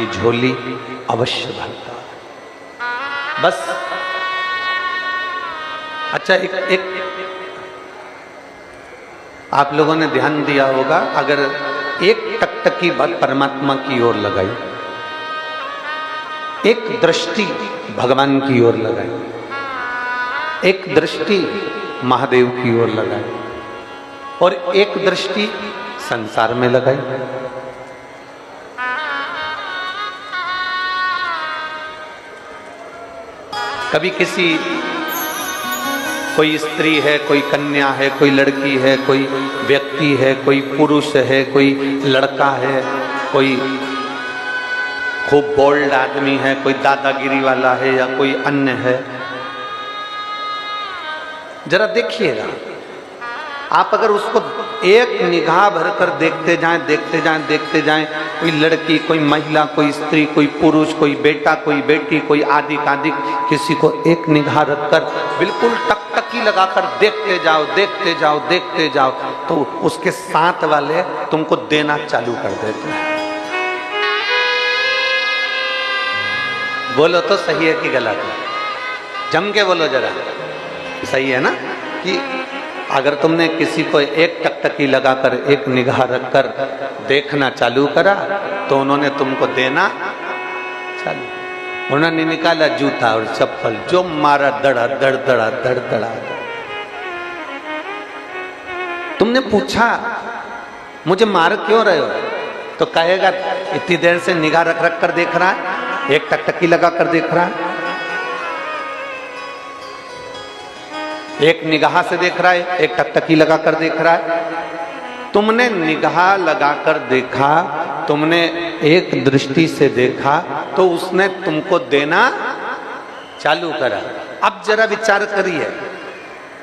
की झोली अवश्य भरता। बस अच्छा, एक आप लोगों ने ध्यान दिया होगा, अगर एक टकटकी परमात्मा की ओर लगाई, एक दृष्टि भगवान की ओर लगाई, एक दृष्टि महादेव की ओर लगाई और एक दृष्टि संसार में लगाई, कभी किसी कोई स्त्री है, कोई कन्या है, कोई लड़की है, कोई व्यक्ति है, कोई पुरुष है, कोई लड़का है, कोई खूब बोल्ड आदमी है, कोई दादागिरी वाला है या कोई अन्य है, जरा देखिएगा आप, अगर उसको एक निगाह भरकर देखते जाएं, देखते जाएं, देखते जाएं, कोई लड़की, कोई महिला, कोई स्त्री, कोई पुरुष, कोई बेटा, कोई बेटी, कोई आदि कादिक, किसी को एक निगाह रखकर बिल्कुल टकटकी लगाकर देखते जाओ, देखते जाओ, देखते जाओ, तो उसके साथ वाले तुमको देना चालू कर देते हैं। बोलो तो सही है कि गलत है? जम के बोलो जरा, सही है ना? कि अगर तुमने किसी को एक टकटकी लगाकर, एक निगाह रखकर देखना चालू करा, तो उन्होंने तुमको देना चालू। उन्होंने निकाला जूता और चप्पल, जो मारा दड़ा दड़ दड़ा दड़ दड़ा। तुमने पूछा मुझे मार क्यों रहे हो, तो कहेगा इतनी देर से निगाह रख रख कर देख रहा है, एक टकटकी लगा कर देख रहा है, एक निगाह से देख रहा है, एक टकटकी लगाकर देख रहा है। तुमने निगाह लगाकर देखा, तुमने एक दृष्टि से देखा, तो उसने तुमको देना चालू करा। अब जरा विचार करिए,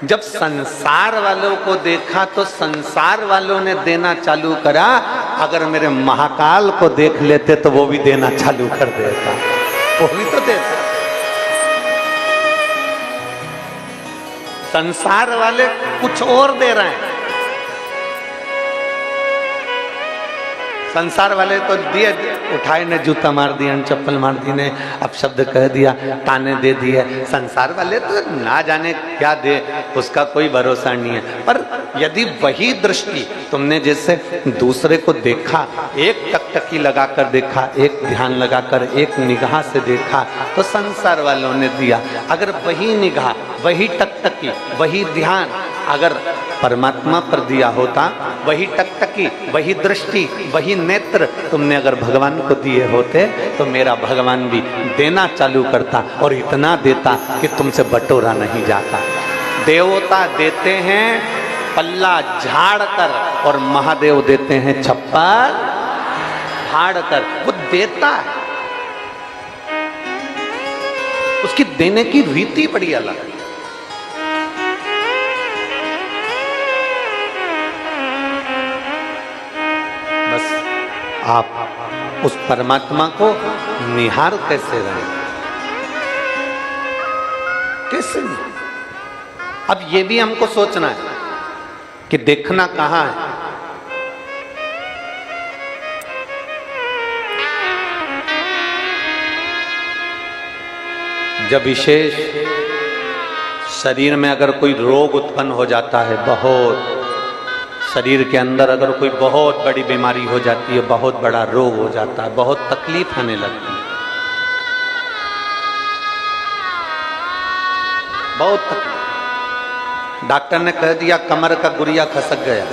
जब संसार वालों को देखा तो संसार वालों ने देना चालू करा, अगर मेरे महाकाल को देख लेते तो वो भी देना चालू कर देता, वो भी तो देता। संसार वाले कुछ और दे रहे हैं, संसार वाले तो दिए, उठाए ने जूता मार दिया, चप्पल मार दी ने, अब शब्द कह दिया, ताने दे दिए। संसार वाले तो ना जाने क्या दे, उसका कोई भरोसा नहीं है। पर यदि वही दृष्टि तुमने जैसे दूसरे को देखा, एक टकटकी लगाकर देखा, एक ध्यान लगाकर, एक निगाह से देखा, तो संसार वालों ने दिया। अगर वही निगाह, वही टकटकी, वही ध्यान अगर परमात्मा पर दिया होता, वही टकटकी, वही दृष्टि, वही नेत्र तुमने अगर भगवान को दिए होते, तो मेरा भगवान भी देना चालू करता और इतना देता कि तुमसे बटोरा नहीं जाता। देवता देते हैं पल्ला झाड़ कर और महादेव देते हैं छप्पर फाड़ कर। वो देता है, उसकी देने की रीति बड़ी अलग है। आप उस परमात्मा को निहार कैसे रहे, कैसे नहीं? अब ये भी हमको सोचना है कि देखना कहां है। जब विशेष शरीर में अगर कोई रोग उत्पन्न हो जाता है, बहुत शरीर के अंदर अगर कोई बहुत बड़ी बीमारी हो जाती है, बहुत बड़ा रोग हो जाता है, बहुत तकलीफ आने लगती है, बहुत तकलीफ। डॉक्टर ने कह दिया कमर का गुरिया खसक गया,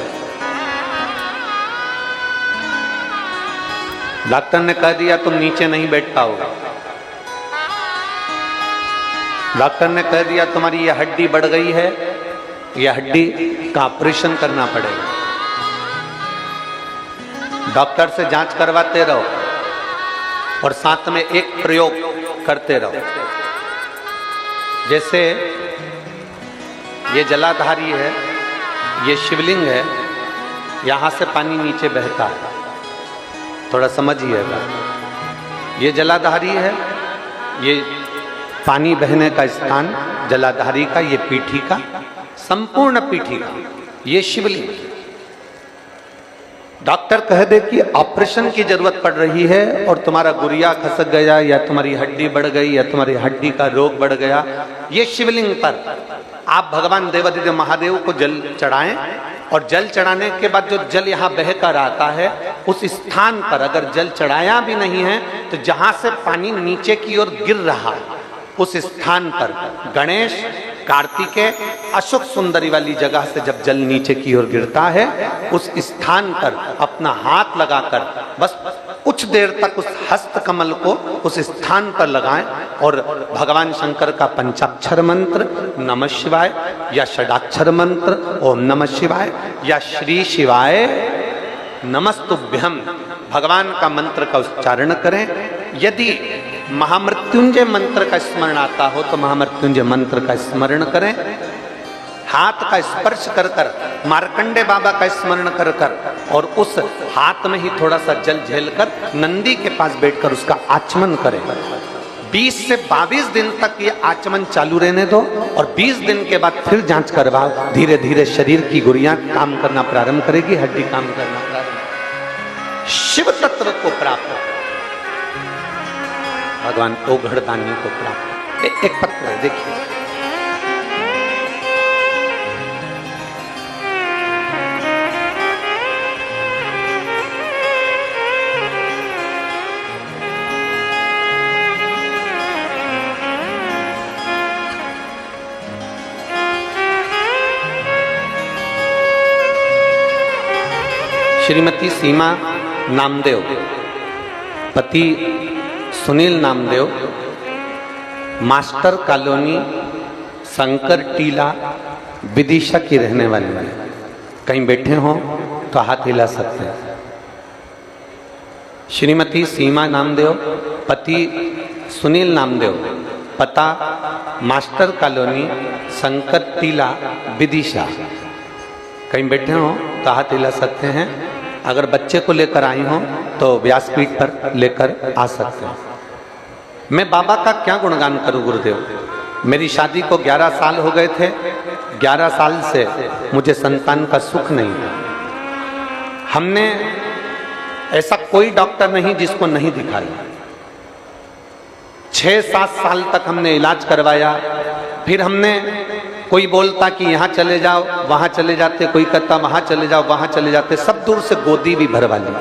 डॉक्टर ने कह दिया तुम नीचे नहीं बैठ पाओगे, डॉक्टर ने कह दिया तुम्हारी यह हड्डी बढ़ गई है, यह हड्डी का ऑपरेशन करना पड़ेगा। डॉक्टर से जांच करवाते रहो और साथ में एक प्रयोग करते रहो। जैसे ये जलाधारी है, ये शिवलिंग है, यहां से पानी नीचे बहता है, थोड़ा समझिएगा। ये जलाधारी है, ये पानी बहने का स्थान जलाधारी का, ये पीठी का, संपूर्ण पीठी का ये शिवलिंग। डॉक्टर कह दे कि ऑपरेशन की जरूरत पड़ रही है और तुम्हारा गुरिया खसक गया या तुम्हारी हड्डी बढ़ गई या तुम्हारी हड्डी का रोग बढ़ गया, ये शिवलिंग पर आप भगवान देवादिदेव महादेव को जल चढ़ाएं और जल चढ़ाने के बाद जो जल यहाँ बह कर आता है उस स्थान पर अगर जल चढ़ाया भी नहीं है तो जहां से पानी नीचे की ओर गिर रहा है उस स्थान पर गणेश, कार्तिकेय, अशोक सुंदरी वाली जगह से जब जल नीचे की ओर गिरता है उस स्थान पर अपना हाथ लगाकर बस कुछ देर तक उस हस्त कमल को उस स्थान पर लगाएं और भगवान शंकर का पंचाक्षर मंत्र नमः शिवाय या षडाक्षर मंत्र ओम नमः शिवाय या श्री शिवाय नमस्तुभ्यम भगवान का मंत्र का उच्चारण करें। यदि महामृत्युंजय मंत्र का स्मरण आता हो तो महामृत्युंजय मंत्र का स्मरण करें। हाथ का स्पर्श कर कर मार्कंडे बाबा का स्मरण कर कर और उस हाथ में ही थोड़ा सा जल झेलकर नंदी के पास बैठकर उसका आचमन करें। 20 से 22 दिन तक ये आचमन चालू रहने दो और 20 दिन के बाद फिर जांच करवाओ। धीरे धीरे शरीर की गुड़ियां काम करना प्रारंभ करेगी, हड्डी काम करना प्रारंभ। शिव तत्व को प्राप्त, भगवान ओघड़दानी को प्राप्त। एक पत्र है, देखिए श्रीमती सीमा नामदेव, पति सुनील नामदेव, मास्टर कॉलोनी शंकर टीला विदिशा की रहने वाली है। कहीं बैठे हो तो हाथ हिला सकते हैं। श्रीमती सीमा नामदेव, पति सुनील नामदेव, पता मास्टर कॉलोनी शंकर टीला विदिशा। कहीं बैठे हो तो हाथ हिला सकते हैं। अगर बच्चे को लेकर आई हो तो व्यासपीठ पर लेकर आ सकते हैं। मैं बाबा का क्या गुणगान करूं गुरुदेव। मेरी शादी को 11 साल हो गए थे। 11 साल से मुझे संतान का सुख नहीं था। हमने ऐसा कोई डॉक्टर नहीं जिसको नहीं दिखाया। 6-7 साल तक हमने इलाज करवाया। फिर हमने, कोई बोलता कि यहाँ चले जाओ, वहां चले जाते, कोई कहता वहां चले जाओ, वहां चले जाते। सब दूर से गोदी भी भरवा ली,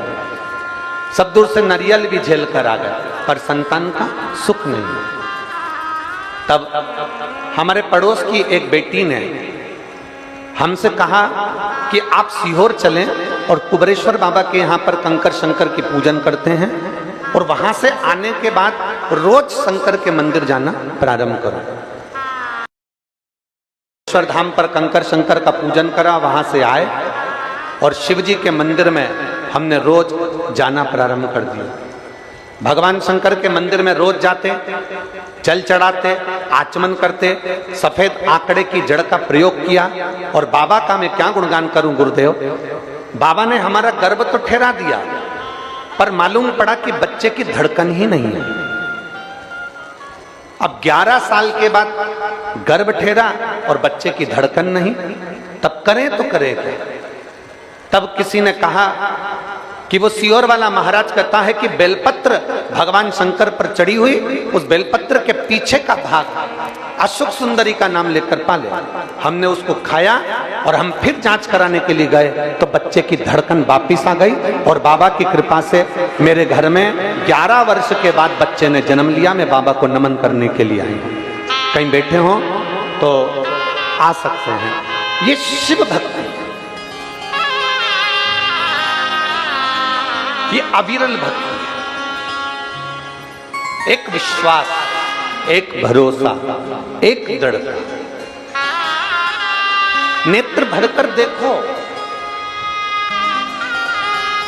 सब दूर से नारियल भी झेल कर आ गए, पर संतान का सुख नहीं। तब हमारे पड़ोस की एक बेटी ने हमसे कहा कि आप सीहोर चलें और कुबरेश्वर बाबा के यहाँ पर कंकर शंकर की पूजन करते हैं और वहां से आने के बाद रोज शंकर के मंदिर जाना प्रारंभ करो। धाम पर कंकर शंकर का पूजन करा, वहां से आए और शिव जी के मंदिर में हमने रोज जाना प्रारंभ कर दिया। भगवान शंकर के मंदिर में रोज जाते, जल चढ़ाते, आचमन करते, सफेद आंकड़े की जड़ का प्रयोग किया। और बाबा का मैं क्या गुणगान करूं गुरुदेव। बाबा ने हमारा गर्भ तो ठहरा दिया, पर मालूम पड़ा कि बच्चे की धड़कन ही नहीं है। अब 11 साल के बाद गर्भ ठहरा और बच्चे की धड़कन नहीं, तब करें तो करें क्या। तब किसी ने कहा कि वो सीहोर वाला महाराज कहता है कि बेलपत्र भगवान शंकर पर चढ़ी हुई, उस बेलपत्र के पीछे का भाग अशोक सुंदरी का नाम लेकर पाले। हमने उसको खाया और हम फिर जांच कराने के लिए गए तो बच्चे की धड़कन वापिस आ गई और बाबा की कृपा से मेरे घर में 11 वर्ष के बाद बच्चे ने जन्म लिया। मैं बाबा को नमन करने के लिए आई हूँ। कहीं बैठे हो तो आ सकते हैं। ये शिव भक्ति, ये अविरल भक्ति, एक विश्वास, एक भरोसा, एक दृढ़ता। नेत्र भरकर देखो,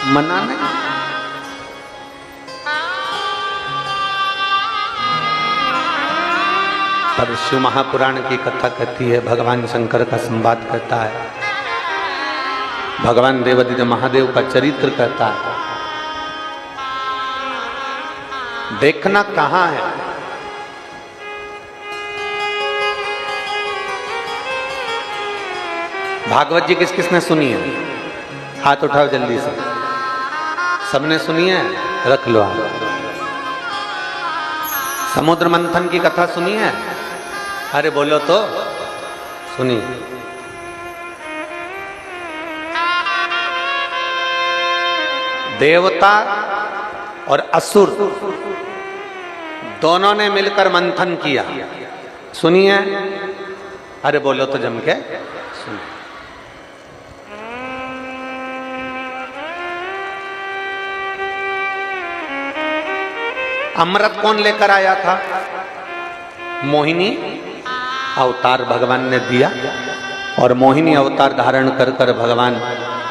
मना नहीं। पर शिव महापुराण की कथा कहती है, भगवान शंकर का संवाद कहता है, भगवान देवादिदेव महादेव का चरित्र कहता है। देखना कहां है, भागवत जी किस किसने सुनी है? हाथ उठाओ जल्दी से। सबने सुनी है? रख लो आप। समुद्र मंथन की कथा सुनी है? अरे बोलो तो, सुनिए। देवता और असुर दोनों ने मिलकर मंथन किया, सुनिए। अरे बोलो तो जम के सुनिए। अमृत कौन लेकर आया था? मोहिनी अवतार भगवान ने दिया, और मोहिनी अवतार धारण कर कर भगवान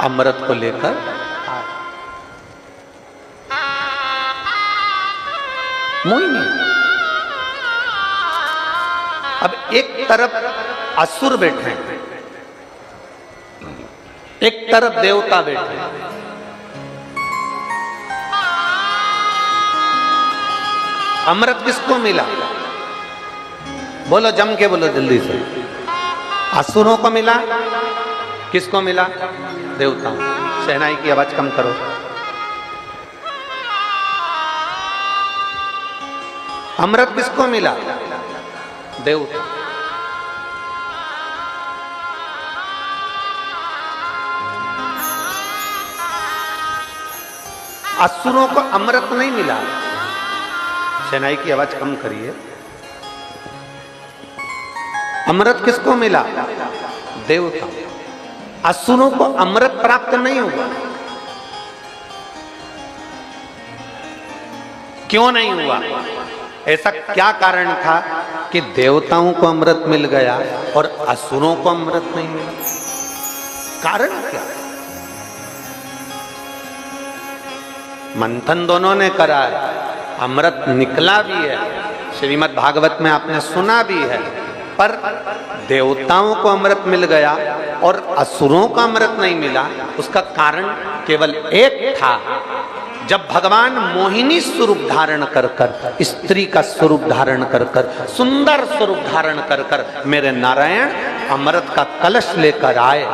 अमृत को लेकर आए। मोहिनी। अब एक तरफ असुर बैठे, एक तरफ देवता बैठे। अमृत किसको मिला? बोलो जम के बोलो जल्दी से। असुरों को मिला। किसको मिला? देवताओं। शहनाई की आवाज कम करो। अमृत किसको मिला? देवता। असुरों को अमृत नहीं मिला। शहनाई की आवाज कम करिए। अमृत किसको मिला? देवता। असुरों को अमृत प्राप्त नहीं हुआ। क्यों नहीं हुआ? ऐसा क्या कारण था कि देवताओं को अमृत मिल गया और असुरों को अमृत नहीं मिला? कारण क्या? मंथन दोनों ने करा है, अमृत निकला भी है, श्रीमद् भागवत में आपने सुना भी है, पर देवताओं को अमृत मिल गया और असुरों को अमृत नहीं मिला। उसका कारण केवल एक था। जब भगवान मोहिनी स्वरूप धारण कर कर, स्त्री का स्वरूप धारण कर कर, सुंदर स्वरूप धारण कर कर मेरे नारायण अमृत का कलश लेकर आए,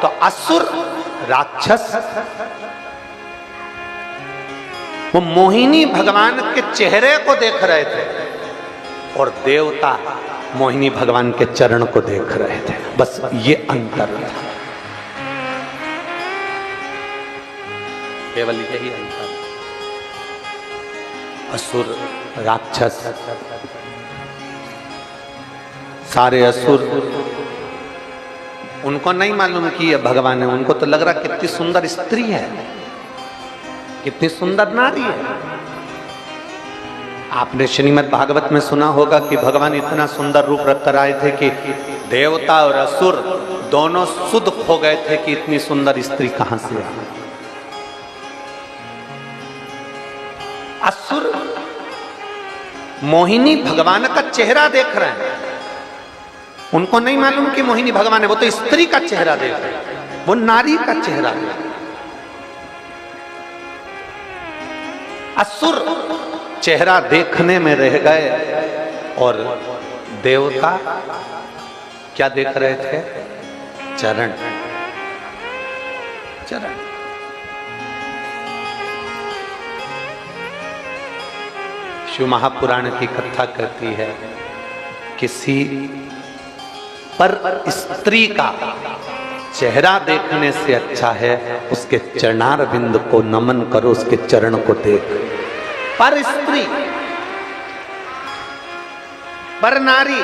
तो असुर राक्षस वो मोहिनी भगवान के चेहरे को देख रहे थे और देवता मोहिनी भगवान के चरण को देख रहे थे। बस ये अंतर था, केवल यही अंतर। असुर राक्षस, सारे असुर, उनको नहीं मालूम कि ये भगवान है। उनको तो लग रहा कितनी सुंदर स्त्री है, कितनी सुंदर नारी है। आपने श्रीमद् भागवत में सुना होगा कि भगवान इतना सुंदर रूप रख कर आए थे कि देवता और असुर दोनों सुध खो गए थे कि इतनी सुंदर स्त्री कहां से आई। असुर मोहिनी भगवान का चेहरा देख रहे हैं, उनको नहीं मालूम कि मोहिनी भगवान है, वो तो स्त्री का चेहरा देख रहे हैं, वो नारी का चेहरा देख रहे हैं। असुर चेहरा देखने में रह गए और देवता क्या देख रहे थे? चरण, चरण। शिव महापुराण की कथा कहती है, किसी पर स्त्री का चेहरा देखने से अच्छा है उसके चरणार बिंद को नमन करो, उसके चरण को देख। पर स्त्री, पर नारी,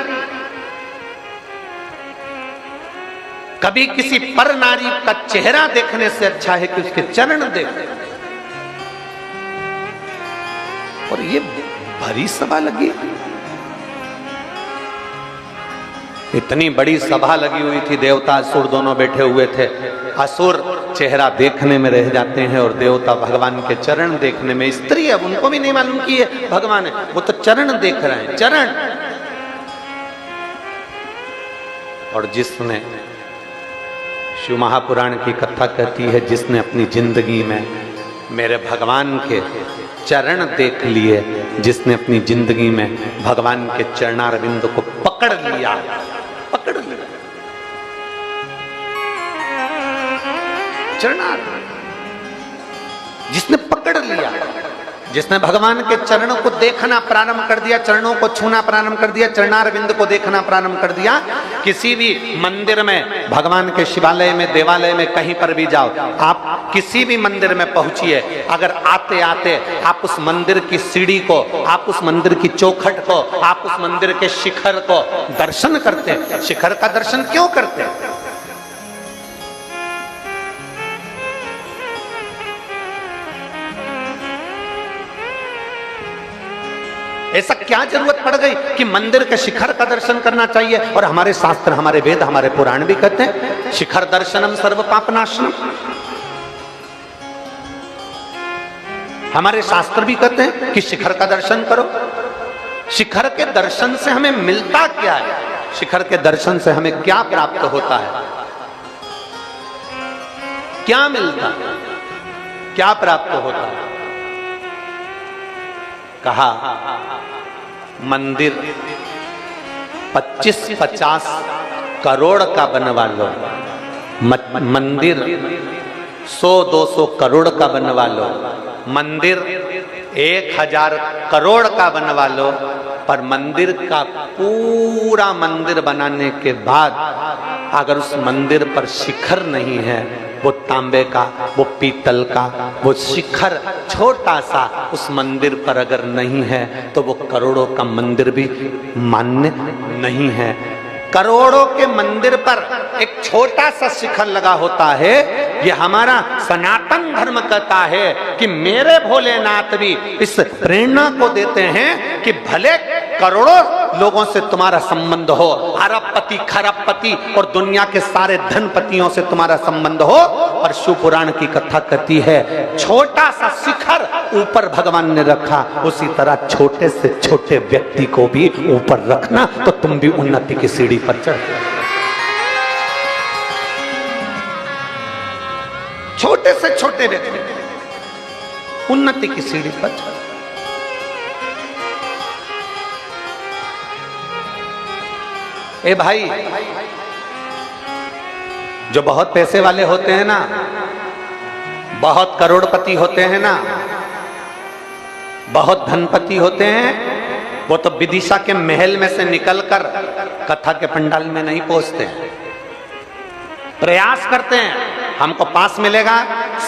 कभी किसी पर नारी का चेहरा देखने से अच्छा है कि उसके चरण देख। और ये भरी सभा लगी, इतनी बड़ी सभा लगी हुई थी, देवता असुर दोनों बैठे हुए थे। असुर चेहरा देखने में रह जाते हैं और देवता भगवान के चरण देखने में। स्त्री है, उनको भी नहीं मालूम कि ये भगवान है, वो तो चरण देख रहे हैं, चरण। और जिसने, शिव महापुराण की कथा कहती है, जिसने अपनी जिंदगी में मेरे भगवान के चरण देख लिए, जिसने अपनी जिंदगी में भगवान के चरणारविंद को पकड़ लिया, पकड़ लिया चरणार, जिसने पकड़ लिया, जिसने भगवान के चरणों को देखना प्रारंभ कर दिया, चरणों को छूना प्रारंभ कर दिया, चरणारविंद को देखना प्रारंभ कर दिया। किसी भी मंदिर में, भगवान के शिवालय में, देवालय में, कहीं पर भी जाओ, आप किसी भी मंदिर में पहुंचिए, अगर आते आते आप उस मंदिर की सीढ़ी को, आप उस मंदिर की चौखट को, आप उस मंदिर के शिखर को दर्शन करते हैं। शिखर का दर्शन क्यों करते हैं? ऐसा क्या जरूरत पड़ गई कि मंदिर के शिखर का दर्शन करना चाहिए? और हमारे शास्त्र, हमारे वेद, हमारे पुराण भी कहते हैं शिखर दर्शनम सर्व पापनाशनम। हमारे शास्त्र भी कहते हैं कि शिखर का दर्शन करो। शिखर के दर्शन से हमें मिलता क्या है? शिखर के दर्शन से हमें क्या प्राप्त होता है? क्या मिलता, क्या प्राप्त होता है? कहा मंदिर 25-50 करोड़ का बनवा लो, मंदिर 100-200 करोड़ का बनवा लो, मंदिर 1000 करोड़ का बनवा लो, पर मंदिर का पूरा मंदिर बनाने के बाद अगर उस मंदिर पर शिखर नहीं है, वो तांबे का, वो पीतल का, वो शिखर छोटा सा उस मंदिर पर अगर नहीं है, तो वो करोड़ों का मंदिर भी मान्य नहीं है। करोड़ों के मंदिर पर एक छोटा सा शिखर लगा होता है। ये हमारा सनातन धर्म कहता है कि मेरे भोलेनाथ भी इस प्रेरणा को देते हैं कि भले करोड़ों लोगों से तुम्हारा संबंध हो, अरबपति, खरबपति और दुनिया के सारे धनपतियों से तुम्हारा संबंध हो, और शिव पुराण की कथा कहती है छोटा सा शिखर ऊपर भगवान ने रखा, उसी तरह छोटे से छोटे व्यक्ति को भी ऊपर रखना, तो तुम भी उन्नति की सीढ़ी पर चढ़। छोटे से छोटे व्यक्ति उन्नति की सीढ़ी पर चढ़। ए भाई, जो बहुत पैसे वाले होते हैं ना, बहुत करोड़पति होते हैं ना, बहुत धनपति होते हैं, वो तो विदिशा के महल में से निकलकर कथा के पंडाल में नहीं पहुंचते हैं। प्रयास करते हैं हमको पास मिलेगा,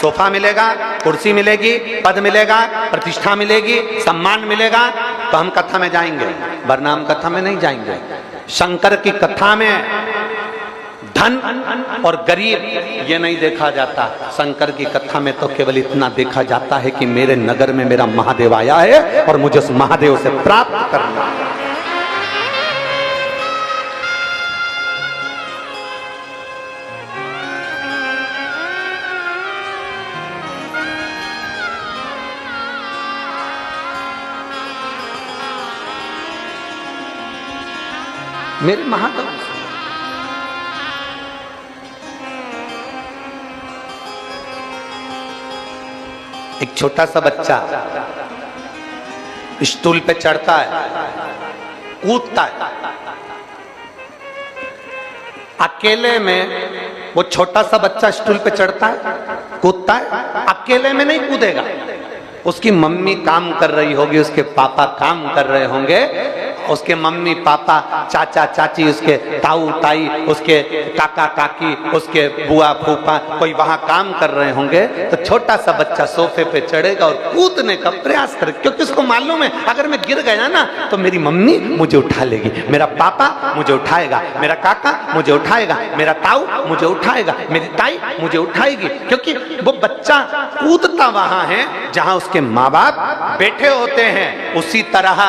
सोफा मिलेगा, कुर्सी मिलेगी, पद मिलेगा, प्रतिष्ठा मिलेगी, सम्मान मिलेगा, तो हम कथा में जाएंगे, वरना हम कथा में नहीं जाएंगे। शंकर की कथा में धन और गरीब ये नहीं देखा जाता। शंकर की कथा में तो केवल इतना देखा जाता है कि मेरे नगर में मेरा महादेव आया है और मुझे उस महादेव से प्राप्त करना है। मेरे महादेव एक छोटा सा बच्चा स्टूल पे चढ़ता है, कूदता है, अकेले में वो छोटा सा बच्चा स्टूल पे चढ़ता है, कूदता है, अकेले में नहीं कूदेगा। उसकी मम्मी काम कर रही होगी, उसके पापा काम कर रहे होंगे, उसके मम्मी पापा, चाचा चाची, उसके ताऊ ताई, उसके काका काकी, उसके बुआ फूफा, कोई वहां काम कर रहे होंगे, तो छोटा सा बच्चा सोफे पे चढ़ेगा और कूदने का प्रयास करे, क्योंकि उसको मालूम है अगर मैं गिर गया ना तो मेरी मम्मी मुझे उठा लेगी, मेरा पापा मुझे उठाएगा, मेरा काका मुझे उठाएगा, मेरा ताऊ मुझे उठाएगा, मेरी ताई मुझे उठाएगी, क्योंकि वो बच्चा कूदता वहां है जहां उसके माँ बाप बैठे होते हैं। उसी तरह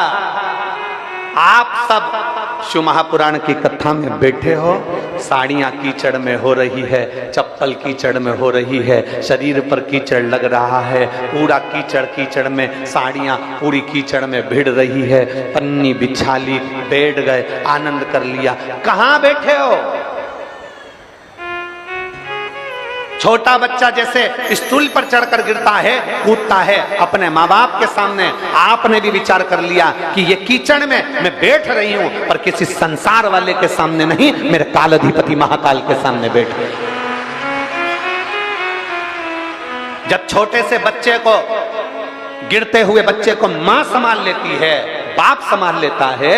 आप सब शिव महापुराण की कथा में बैठे हो, साड़ियां कीचड़ में हो रही है, चप्पल कीचड़ में हो रही है, शरीर पर कीचड़ लग रहा है, पूरा कीचड़ कीचड़ में, साड़ियां पूरी कीचड़ में भिड़ रही है, पन्नी बिछा ली, बैठ गए, आनंद कर लिया। कहां बैठे हो? छोटा बच्चा जैसे स्टूल पर चढ़कर गिरता है, कूदता है अपने माँ बाप के सामने, आपने भी विचार कर लिया कि ये कीचड़ में मैं बैठ रही हूं, पर किसी संसार वाले के सामने नहीं, मेरे कालाधिपति महाकाल के सामने बैठ गए। जब छोटे से बच्चे को गिरते हुए बच्चे को मां संभाल लेती है, बाप संभाल लेता है,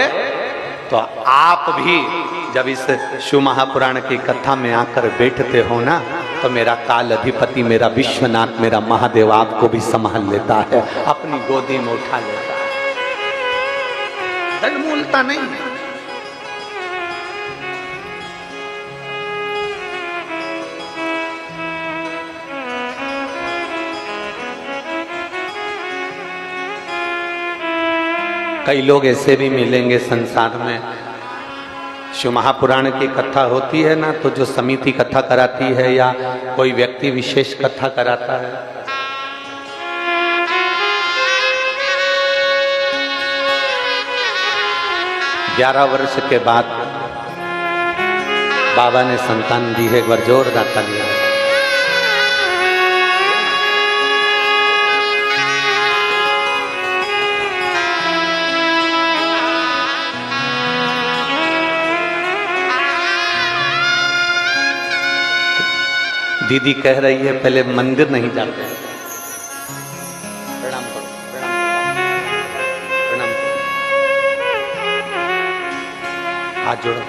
तो आप भी जब इस शिव महापुराण की कथा में आकर बैठते हो ना, तो मेरा काल अधिपति, मेरा विश्वनाथ, मेरा महादेव आपको भी संभाल लेता है, अपनी गोदी में उठा लेता है। डगमूलता नहीं है। कई लोग ऐसे भी मिलेंगे संसार में, शिव महापुराण की कथा होती है ना, तो जो समिति कथा कराती है या कोई व्यक्ति विशेष कथा कराता है, 11 वर्ष के बाद बाबा ने संतान दी है। एक बार जोरदार तालियां। दीदी कह रही है पहले मंदिर नहीं जाते। प्रणाम करो, प्रणाम करो। हाथ जोड़ो,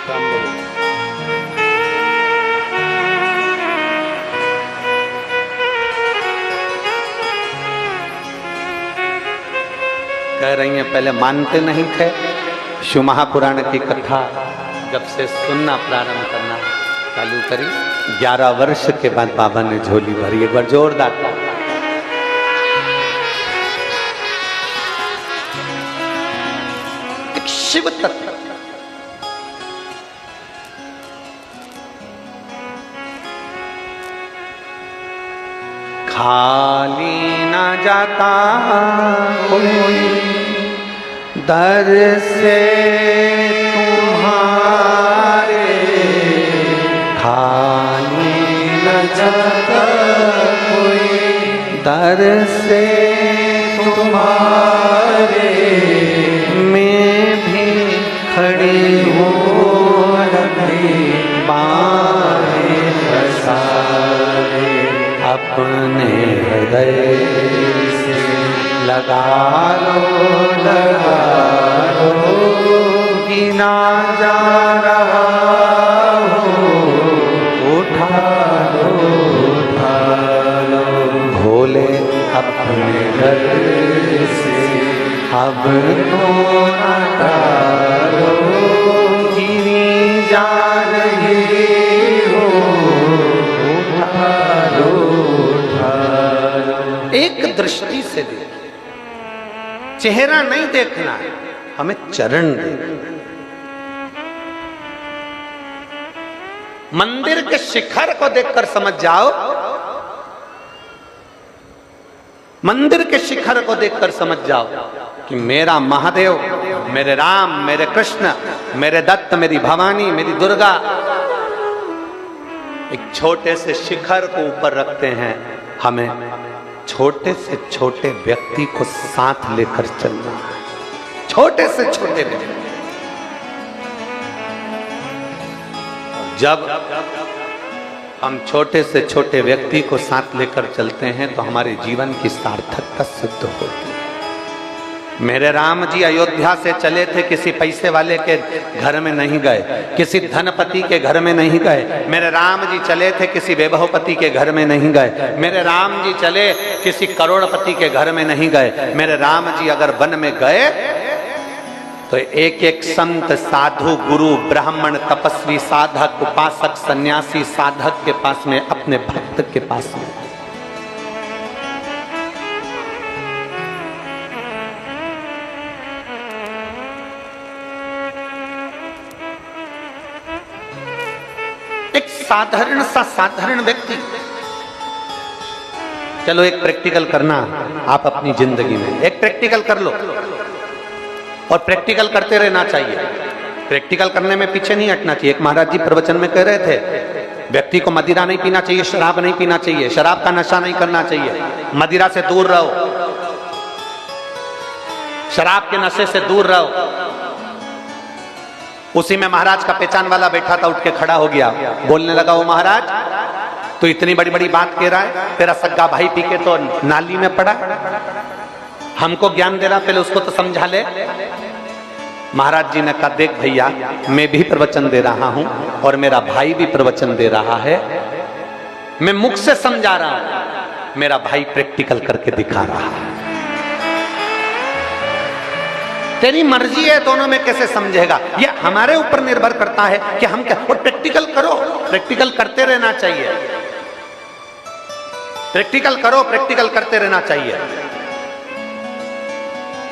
प्रणाम करो। कह रही हैं पहले मानते नहीं थे, शिव महापुराण की कथा जब से सुनना प्रारंभ करना चालू करी, 11 वर्ष के बाद बाबा ने झोली भरी। एक बार जोरदार। एक शिव तत्व, खाली न जाता कोई दर से तुम्हारे, खाली न जाता कोई दर से तुम्हारे, मैं भी खड़ी हूँ बाहें पसारे, अपने हृदय से लगा लो गिना जा रहा हो, उठा लो भोले अपने घर से, अब तो न टालो, गिरी जा रही हो, उठा लो। एक दृष्टि से देख, चेहरा नहीं देखना है, हमें चरण देखना। मंदिर के शिखर को देखकर समझ जाओ, मंदिर के शिखर को देखकर समझ जाओ कि मेरा महादेव, मेरे राम, मेरे कृष्ण, मेरे दत्त, मेरी भवानी, मेरी दुर्गा एक छोटे से शिखर को ऊपर रखते हैं। हमें छोटे से छोटे व्यक्ति को साथ लेकर चलना, छोटे से छोटे व्यक्ति। जब हम छोटे से छोटे व्यक्ति को साथ लेकर चलते हैं तो हमारे जीवन की सार्थकता सिद्ध होती है। मेरे राम जी अयोध्या से चले थे, किसी पैसे वाले के घर में नहीं गए, किसी धनपति के घर में नहीं गए। मेरे राम जी चले थे, किसी वैभवपति के घर में नहीं गए। मेरे राम जी चले, किसी करोड़पति के घर में नहीं गए। मेरे राम जी अगर वन में गए तो एक एक संत, साधु, गुरु, ब्राह्मण, तपस्वी, साधक, उपासक, सन्यासी, साधक के पास में, अपने भक्त के पास में। एक साधारण सा साधारण व्यक्ति, चलो एक प्रैक्टिकल करना आप अपनी जिंदगी में, एक प्रैक्टिकल कर लो और प्रैक्टिकल करते रहना चाहिए। प्रैक्टिकल करने में पीछे नहीं हटना चाहिए। एक महाराज जी प्रवचन में कह रहे थे, व्यक्ति को मदिरा नहीं पीना चाहिए, शराब नहीं पीना चाहिए, शराब का नशा नहीं करना चाहिए, मदिरा से दूर रहो, शराब के नशे से दूर रहो। उसी में महाराज का पहचान वाला बैठा था, उठ के खड़ा हो गया, बोलने लगा, वो महाराज तो तो इतनी बड़ी बड़ी बात कह रहा है, तेरा सग्गा भाई पी के तो नाली में पड़ा, हमको ज्ञान दे रहा, पहले उसको तो समझा ले। महाराज जी ने कहा, देख भैया, मैं भी प्रवचन दे रहा हूं और मेरा भाई भी प्रवचन दे रहा है, मैं मुख से समझा रहा हूं, मेरा भाई प्रैक्टिकल करके दिखा रहा है। तेरी मर्जी है, दोनों में कैसे समझेगा, ये हमारे ऊपर निर्भर करता है कि हम क्या। और प्रैक्टिकल करो, प्रैक्टिकल करते रहना चाहिए, प्रैक्टिकल करो, प्रैक्टिकल करते रहना चाहिए।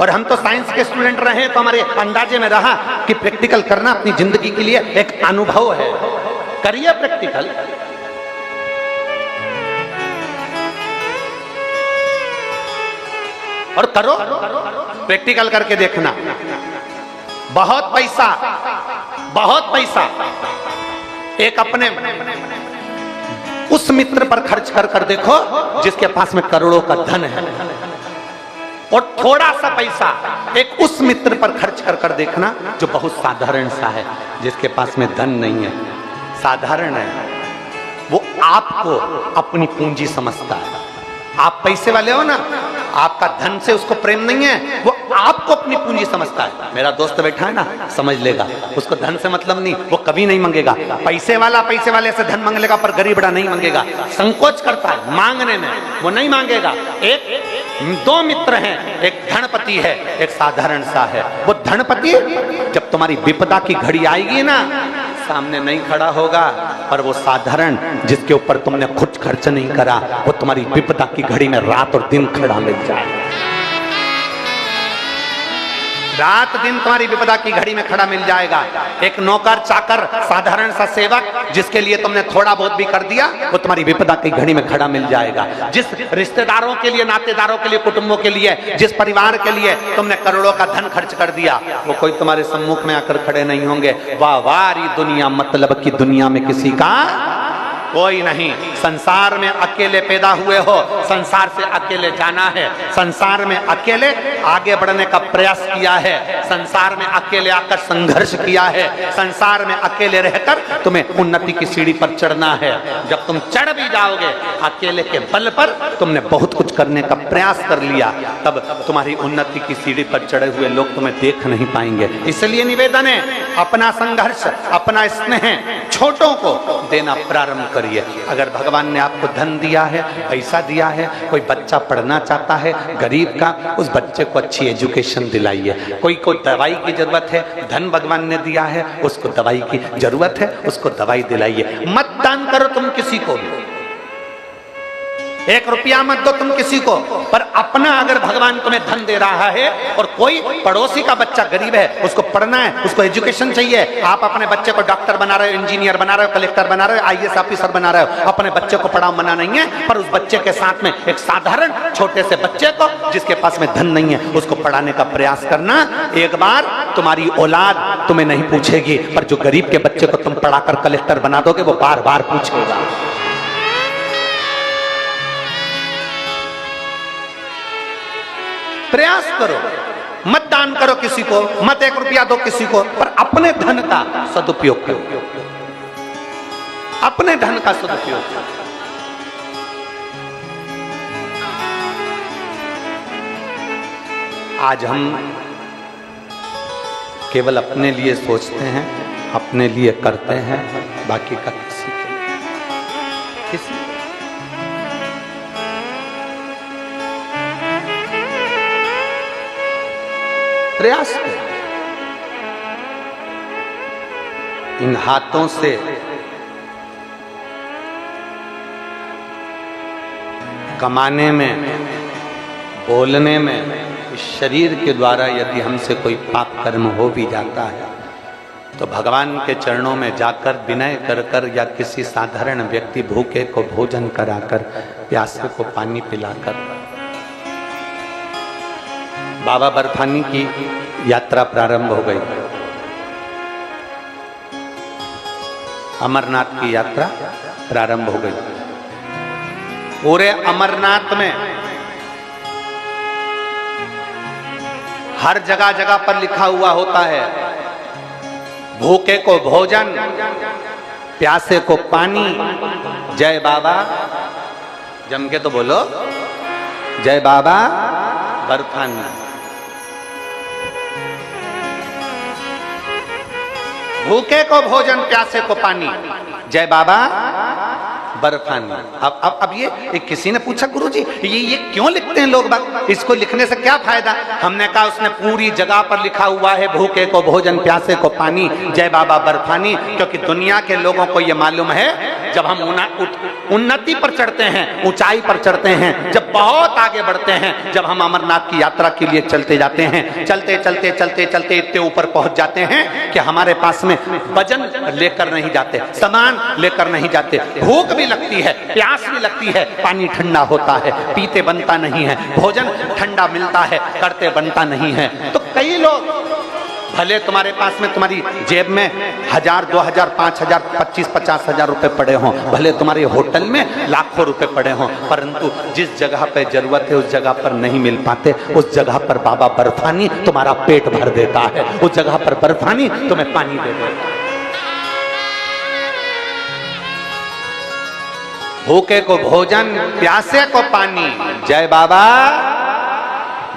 और हम तो साइंस के स्टूडेंट रहे, तो हमारे अंदाजे में रहा कि प्रैक्टिकल करना अपनी जिंदगी के लिए एक अनुभव है। करिए प्रैक्टिकल। और करो, प्रैक्टिकल करके देखना। बहुत पैसा, बहुत पैसा एक अपने उस मित्र पर खर्च कर कर देखो जिसके पास में करोड़ों का धन है, और थोड़ा सा पैसा एक उस मित्र पर खर्च कर कर देखना जो बहुत साधारण सा है, जिसके पास में धन नहीं है, साधारण है। वो आपको अपनी पूंजी समझता है। आप पैसे वाले हो ना, आपका धन से उसको प्रेम नहीं है, वो आपको अपनी पूंजी समझता है। मेरा दोस्त बैठा है ना, समझ लेगा, उसको धन से मतलब नहीं, वो कभी नहीं मांगेगा। पैसे वाला पैसे वाले से धन मांग लेगा, पर गरीबड़ा नहीं मांगेगा, संकोच करता है मांगने में, वो नहीं मांगेगा। दो मित्र हैं, एक धनपति है, एक साधारण सा है। वो धनपति जब तुम्हारी विपदा की घड़ी आएगी ना, सामने नहीं खड़ा होगा, और वो साधारण जिसके ऊपर तुमने कुछ खर्च नहीं करा, वो तुम्हारी विपदा की घड़ी में रात और दिन खड़ा मिल जाए। रात दिन तुम्हारी विपदा की घड़ी में खड़ा मिल जाएगा। एक नौकर चाकर साधारण सा सेवक जिसके लिए तुमने थोड़ा बहुत भी कर दिया, वो तुम्हारी विपदा की घड़ी में खड़ा मिल जाएगा। जिस रिश्तेदारों के लिए, नातेदारों के लिए, कुटुंबों के लिए, जिस परिवार के लिए तुमने करोड़ों का धन खर्च कर दिया, वो कोई तुम्हारे सम्मुख में आकर खड़े नहीं होंगे। वाह वारी दुनिया, मतलब की दुनिया में किसी का कोई नहीं। संसार में अकेले पैदा हुए हो, संसार से अकेले जाना है, संसार में अकेले आगे बढ़ने का प्रयास किया है, संसार में अकेले आकर संघर्ष किया है, संसार में अकेले रहकर तुम्हें उन्नति की सीढ़ी पर चढ़ना है। जब तुम चढ़ भी जाओगे अकेले के बल पर, तुमने बहुत कुछ करने का प्रयास कर लिया, तब तुम्हारी उन्नति की सीढ़ी पर चढ़े हुए लोग तुम्हें देख नहीं पाएंगे। इसलिए निवेदन है, अपना संघर्ष, अपना स्नेह छोटों को देना प्रारंभ करिए। अगर भगवान ने आपको धन दिया है, पैसा दिया है, कोई बच्चा पढ़ना चाहता है गरीब का, उस बच्चे को अच्छी एजुकेशन दिलाइए। कोई को दवाई की जरूरत है, धन भगवान ने दिया है, उसको दवाई की जरूरत है, उसको दवाई दिलाइए। मत दान करो तुम किसी को, 1 रुपया मत दो तुम किसी को, पर अपना अगर भगवान तुम्हें धन दे रहा है और कोई पड़ोसी का बच्चा गरीब है, उसको पढ़ना है, उसको एजुकेशन चाहिए, आप अपने बच्चे को डॉक्टर बना रहे हो, इंजीनियर बना रहे हो, कलेक्टर बना रहे हो, IAS ऑफिसर बना रहे हो, अपने बच्चे को पढ़ाओ, मना नहीं है, पर उस बच्चे के साथ में एक साधारण छोटे से बच्चे को जिसके पास में धन नहीं है, उसको पढ़ाने का प्रयास करना। एक बार तुम्हारी औलाद तुम्हें नहीं पूछेगी, पर जो गरीब के बच्चे को तुम पढ़ाकर कलेक्टर बना दोगे, वो बार बार पूछेगा। प्रयास करो, मत दान करो किसी को, मत 1 रुपया दो किसी को, पर अपने धन का सदुपयोग करो, अपने धन का सदुपयोग करो। आज हम केवल अपने लिए सोचते हैं, अपने लिए करते हैं, बाकी का किसी के लिए, किसी प्रयास करें। इन हाथों से कमाने में, बोलने में, इस शरीर के द्वारा यदि हमसे कोई पाप कर्म हो भी जाता है, तो भगवान के चरणों में जाकर विनय कर कर, या किसी साधारण व्यक्ति भूखे को भोजन कराकर, प्यासे को पानी पिलाकर, बाबा बर्फानी की यात्रा प्रारंभ हो गई। अमरनाथ की यात्रा प्रारंभ हो गई। पूरे अमरनाथ में हर जगह जगह पर लिखा हुआ होता है, भूखे को भोजन, प्यासे को पानी, जय बाबा, जम के तो बोलो, जय बाबा बर्फानी। भूखे को भोजन, प्यासे को पानी, जय बाबा बर्फानी। अब ये किसी ने पूछा गुरुजी ये क्यों लिखते हैं लोग बाग, इसको लिखने से क्या फायदा? हमने कहा उसने पूरी जगह पर लिखा हुआ है भूखे को भोजन, प्यासे को पानी, जय बाबा बर्फानी। क्योंकि दुनिया के लोगों को ये मालूम है जब हम उन्नति पर चढ़ते हैं, ऊंचाई पर चढ़ते हैं, जब बहुत आगे बढ़ते हैं, जब हम अमरनाथ की यात्रा के लिए चलते जाते हैं, चलते चलते चलते चलते इतने ऊपर पहुंच जाते हैं कि हमारे पास में वजन लेकर नहीं जाते, सामान लेकर नहीं जाते, भूख भी लगती है, प्यास भी लगती है, पानी ठंडा होता है, पीते बनता नहीं है, भोजन ठंडा मिलता है, करते बनता नहीं है। तो कई लोग भले तुम्हारे पास में, तुम्हारी जेब में 1000, 2000, 5000, 25, 50,000 रुपए पड़े हों, भले तुम्हारे होटल में लाखों रुपए पड़े हों, परंतु जिस जगह पे जरूरत है उस जगह पर नहीं मिल पाते। उस जगह पर बाबा बर्फानी तुम्हारा पेट भर देता है, उस जगह पर बर्फानी तुम्हें पानी दे देता है। भूखे को भोजन, प्यासे को पानी, जय बाबा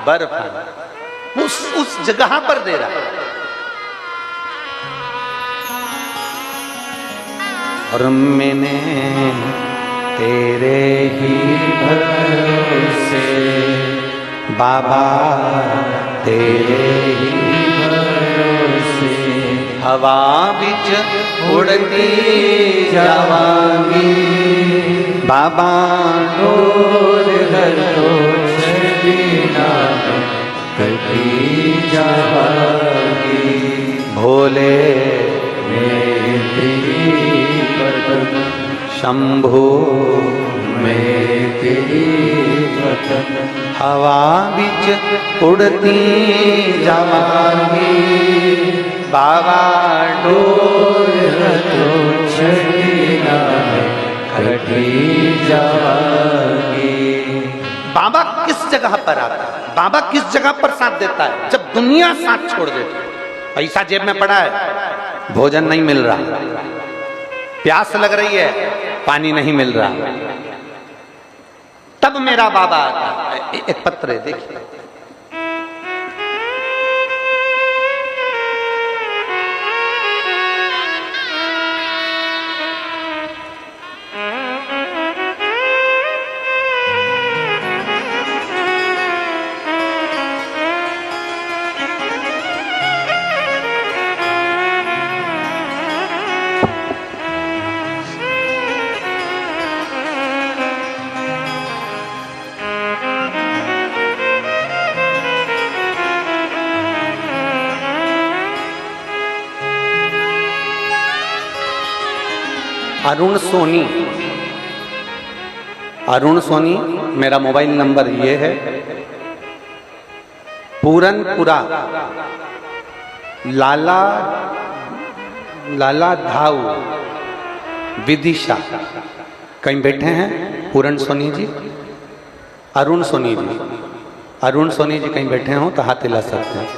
बर्फानी। उस जगह पर दे रहा है। और मैंने तेरे ही भरोसे बाबा, तेरे ही भरोसे हवा बिच उड़ती जावांगी बाबा, डोर हर तो छड़ीना कटी जावांगी भोले मेरी पतन, शंभो मैं तेरी पतन, हवा बिच उड़ती जावांगी बाबा, डोर तो छड़ीना कटी जावांगी। बाबा किस जगह पर आता है, बाबा किस जगह पर साथ देता है? जब दुनिया साथ छोड़ देती है। पैसा जेब में पड़ा है, भोजन नहीं मिल रहा, प्यास लग रही है, पानी नहीं मिल रहा, तब मेरा बाबा आता है। एक पत्र है, देखिए, अरुण सोनी, अरुण सोनी मेरा मोबाइल नंबर ये है, पूरनपुरा लाला धाऊ विदिशा। कहीं बैठे हैं पूरन सोनी जी, अरुण सोनी जी, अरुण सोनी जी कहीं बैठे हो तो हाथ हिला सकते हैं,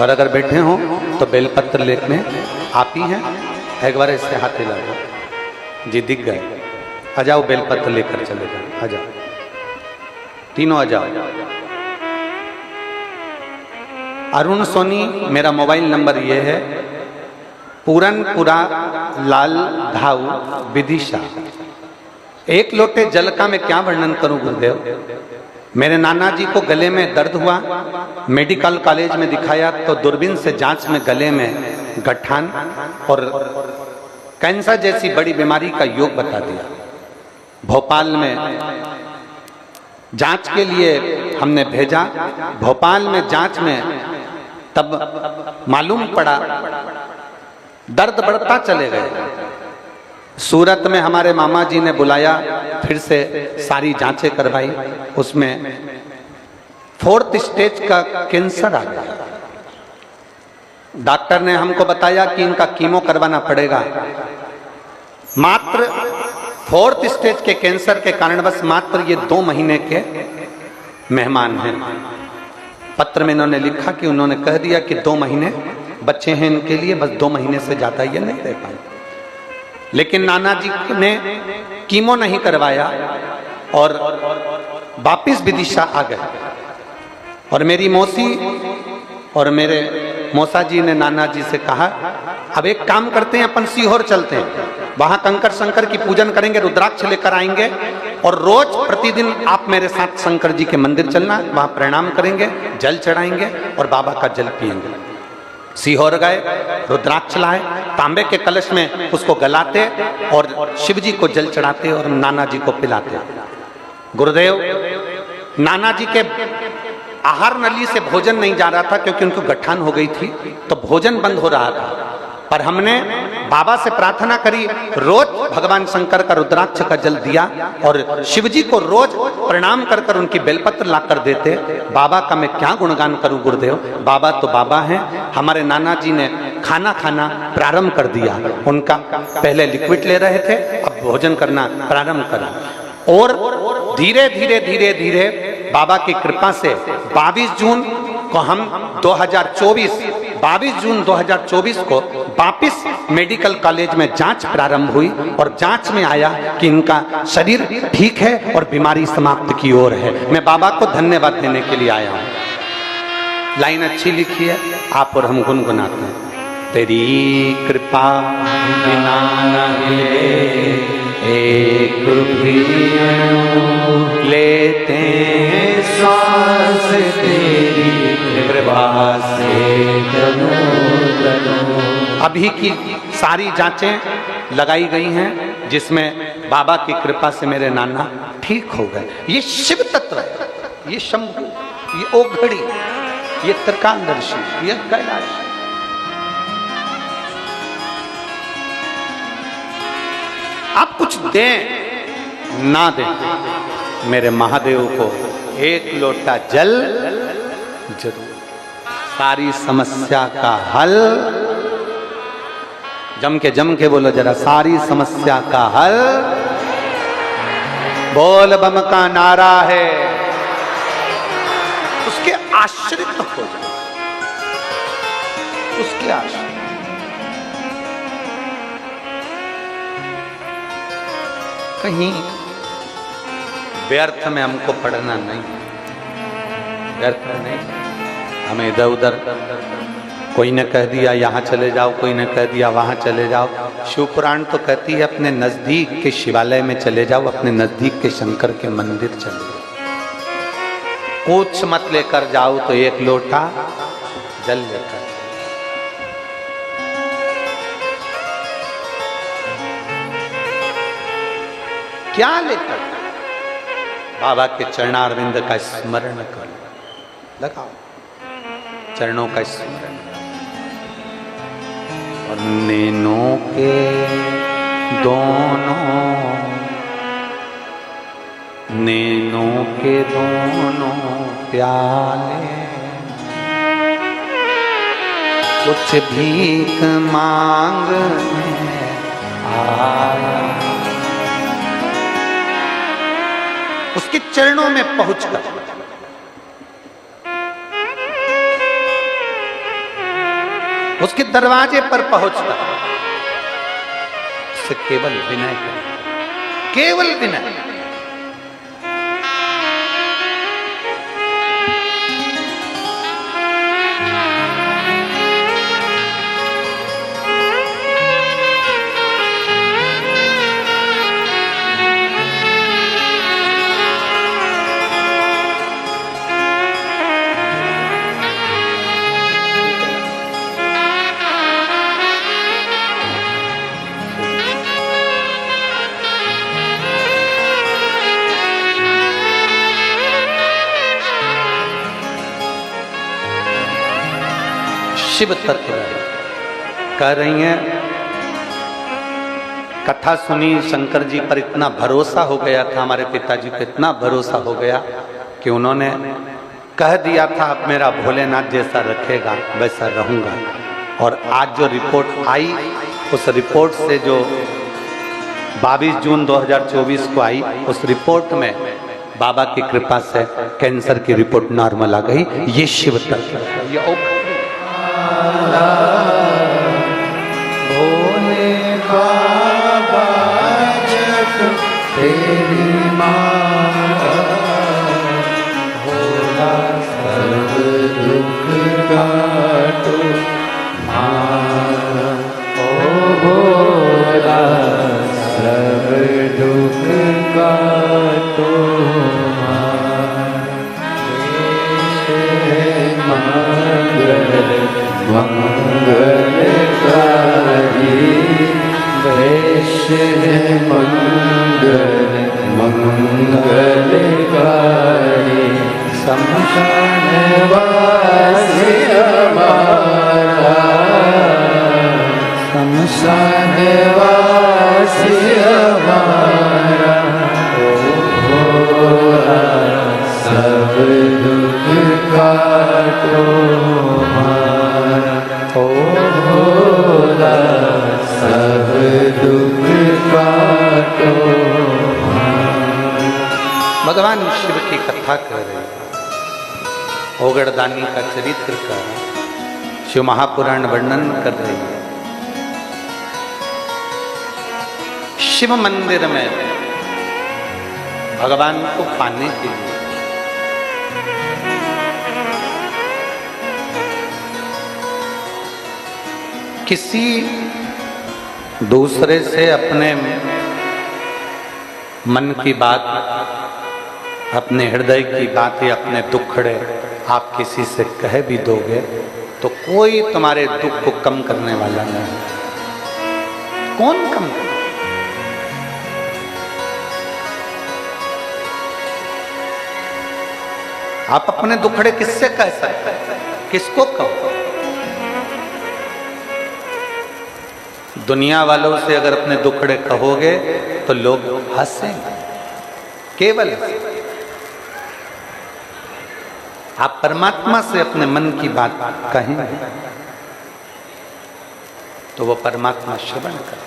और अगर बैठे हो तो बेलपत्र लेने आप ही हैं, एक बार इससे हाथ हिला दो जी, दिख गए, आ जाओ, बेलपत्र लेकर चले जाओ, आ जाओ, तीनों आ जाओ। अरुण सोनी मेरा मोबाइल नंबर ये है, पूरनपुरा लाल धाऊ विदिशा। एक लोटे जल का मैं क्या वर्णन करूं गुरुदेव। मेरे नाना जी को गले में दर्द हुआ, मेडिकल कॉलेज में दिखाया तो दूरबीन से जांच में गले में गठान और कैंसर जैसी बड़ी बीमारी का योग बता दिया। भोपाल में जांच के लिए हमने भेजा, भोपाल में जांच में तब मालूम पड़ा, दर्द बढ़ता चले गए। सूरत में हमारे मामा जी ने बुलाया, फिर से सारी जांचें करवाई, उसमें 4th स्टेज का कैंसर आ गया। डॉक्टर ने हमको बताया कि इनका कीमो करवाना पड़ेगा। मात्र 4th स्टेज के कैंसर के कारण बस मात्र ये 2 महीने के मेहमान हैं। पत्र में इन्होंने लिखा कि उन्होंने कह दिया कि 2 महीने बच्चे हैं इनके लिए, बस 2 महीने से ज्यादा ये नहीं रह पाए। लेकिन नाना जी ने कीमो नहीं करवाया और वापिस विदिशा आ गए। और मेरी मौसी और मेरे मौसा जी ने नाना जी से कहा, अब एक काम करते हैं, अपन सीहोर चलते हैं, वहां कंकर शंकर की पूजन करेंगे, रुद्राक्ष लेकर आएंगे और रोज प्रतिदिन आप मेरे साथ शंकर जी के मंदिर चलना, वहां प्रणाम करेंगे, जल चढ़ाएंगे और बाबा का जल पिएंगे। सीहोर गए, रुद्राक्ष लाए, तांबे के कलश में उसको गलाते और शिव जी को जल चढ़ाते और नाना जी को पिलाते। गुरुदेव, नाना जी के आहार नली से भोजन नहीं जा रहा था क्योंकि उनको गठान हो गई थी, तो भोजन बंद हो रहा था। पर हमने बाबा से प्रार्थना करी, रोज भगवान शंकर का रुद्राक्ष का जल दिया और शिव जी को रोज प्रणाम कर कर उनकी बेलपत्र ला कर देते। बाबा का मैं क्या गुणगान करूं गुरुदेव, बाबा तो बाबा हैं। हमारे नाना जी ने खाना खाना प्रारंभ कर दिया, उनका पहले लिक्विड ले रहे थे, अब भोजन करना प्रारंभ करा और धीरे धीरे धीरे धीरे बाबा की कृपा से 22 जून को हम 22 जून 2024 को वापिस मेडिकल कॉलेज में जांच प्रारंभ हुई और जांच में आया कि इनका शरीर ठीक है और बीमारी समाप्त की ओर है। मैं बाबा को धन्यवाद देने के लिए आया हूं। लाइन अच्छी लिखी है, आप और हम गुनगुनाते हैं। तेरी कृपा बिना एक भी लेते सांस तेरी कृपा से। अभी की सारी जांचें लगाई गई हैं जिसमें बाबा की कृपा से मेरे नाना ठीक हो गए। ये शिव तत्व है, ये शंभु, ये ओघड़ी, ये त्रिकालदर्शी, ये कैलाश। आप कुछ दें ना दें, मेरे महादेव को एक लोटा जल जरूर, सारी समस्या का हल। जम के बोलो जरा, सारी समस्या का हल बोल बम का नारा है। उसके आश्रित हो जाए, उसके आश्रित। कहीं व्यर्थ में हमको पढ़ना नहीं, व्यर्थ नहीं। हमें इधर उधर कोई ने कह दिया यहाँ चले जाओ, कोई ने कह दिया वहाँ चले जाओ। शिव पुराण तो कहती है अपने नजदीक के शिवालय में चले जाओ, अपने नजदीक के शंकर के मंदिर चले जाओ। कुछ मत लेकर जाओ तो एक लोटा जल लेकर। क्या लेकर? बाबा के चरणारविंद का स्मरण कर, लगाओ चरणों का स्मरण। और नैनों के दोनों प्याले कुछ भीख मांगने आया। उसके चरणों में पहुंचकर उसके दरवाजे पर पहुंचकर उससे केवल विनय करें, केवल विनय। शिव तत्व कह रही हैं। कथा सुनी, शंकर जी पर इतना भरोसा हो गया था, हमारे पिताजी को इतना भरोसा हो गया कि उन्होंने कह दिया था अब मेरा भोलेनाथ जैसा रखेगा वैसा रहूंगा। और आज जो रिपोर्ट आई, उस रिपोर्ट से जो 22 जून 2024 को आई, उस रिपोर्ट में बाबा की कृपा से कैंसर की रिपोर्ट नॉर्मल आ गई। ये शिव तत्व है, ये भोले बाबा तेरी माला भोला सब दुख काटो माला। ओ भोला सब दुख काटो मंगलकारी वेश है मंगल मंगलकारी। शमशान वासी हमारा शमशान वासी हमारा। ओ भोला सब दुख काटो हमारा। ओ भोला सब दुख काटो हमारा। भगवान शिव की कथा कर रहे हैं, ओगड़दानी का चरित्र का शिव महापुराण वर्णन कर रही है। शिव मंदिर में भगवान को पाने के लिए किसी दूसरे से अपने मन की बात, अपने हृदय की बातें, अपने दुखड़े आप किसी से कह भी दोगे तो कोई तुम्हारे दुख को कम करने वाला नहीं। कौन कम करे? आप अपने दुखड़े किससे कह सकते हैं? किसको कहो? दुनिया वालों से अगर अपने दुखड़े कहोगे तो लोग हंसेंगे, केवल आप परमात्मा से अपने मन की बात कहेंगे तो वो परमात्मा श्रवण करे।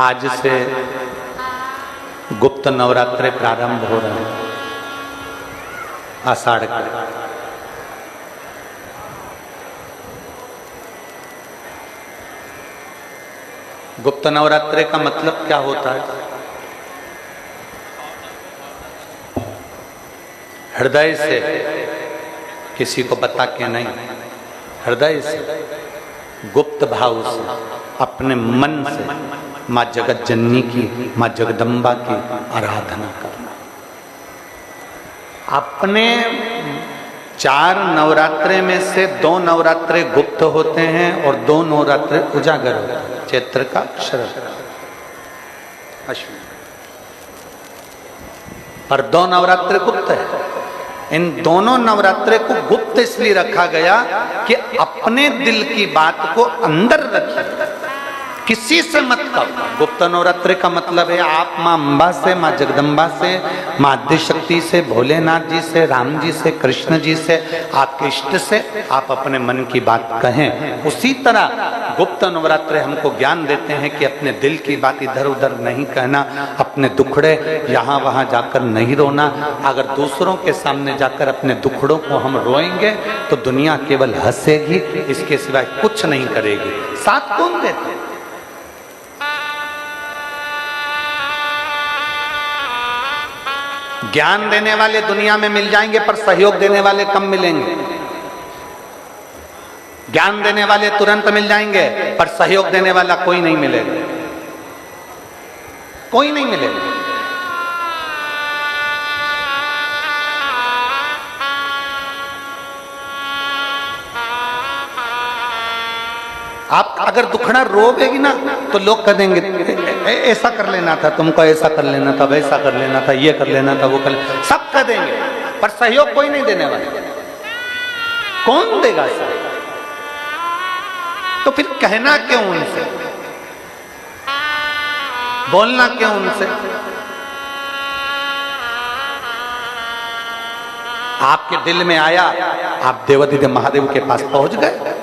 आज से गुप्त नवरात्रे प्रारंभ हो रहे हैं, आषाढ़ के। गुप्त नवरात्रे का मतलब क्या होता है? हृदय से, किसी को बता के नहीं, हृदय से, गुप्त भाव से, अपने मन से माँ जगत जननी की, माँ जगदम्बा की आराधना करना। अपने 4 नवरात्रे में से 2 नवरात्रे गुप्त होते हैं और 2 नवरात्रे उजागर होते हैं। चैत्र का, शरद, अश्विन, पर 2 नवरात्रे गुप्त है। इन दोनों नवरात्रे को गुप्त इसलिए रखा गया कि अपने दिल की बात को अंदर रखिए, किसी से मत कहो। गुप्त नवरात्रे का मतलब है आप माँ अम्बा से, माँ जगदम्बा से, माँ आदिशक्ति से, भोलेनाथ जी से, राम जी से, कृष्ण जी से, आपके इष्ट से आप अपने मन की बात कहें। उसी तरह गुप्त नवरात्रे हमको ज्ञान देते हैं कि अपने दिल की बात इधर उधर नहीं कहना, अपने दुखड़े यहाँ वहाँ जाकर नहीं रोना। अगर दूसरों के सामने जाकर अपने दुखड़ों को हम रोएंगे तो दुनिया केवल हंसेगी, इसके सिवाय कुछ नहीं करेगी। साथ कौन देते? ज्ञान देने वाले दुनिया में मिल जाएंगे पर सहयोग देने वाले कम मिलेंगे। ज्ञान देने वाले तुरंत मिल जाएंगे पर सहयोग देने वाला कोई नहीं मिलेगा, कोई नहीं मिलेगा। आप अगर दुखड़ा रोवेगी ना तो लोग कह देंगे ऐसा कर लेना था, तुमको ऐसा कर लेना था, वैसा कर लेना था, ये कर लेना था, वो कर लेना, सब कह देंगे पर सहयोग कोई नहीं देने वाला। कौन देगा सहयोग? तो फिर कहना क्यों उनसे, बोलना क्यों उनसे? आपके दिल में आया, आप देवाधिदेव महादेव के पास पहुंच गए।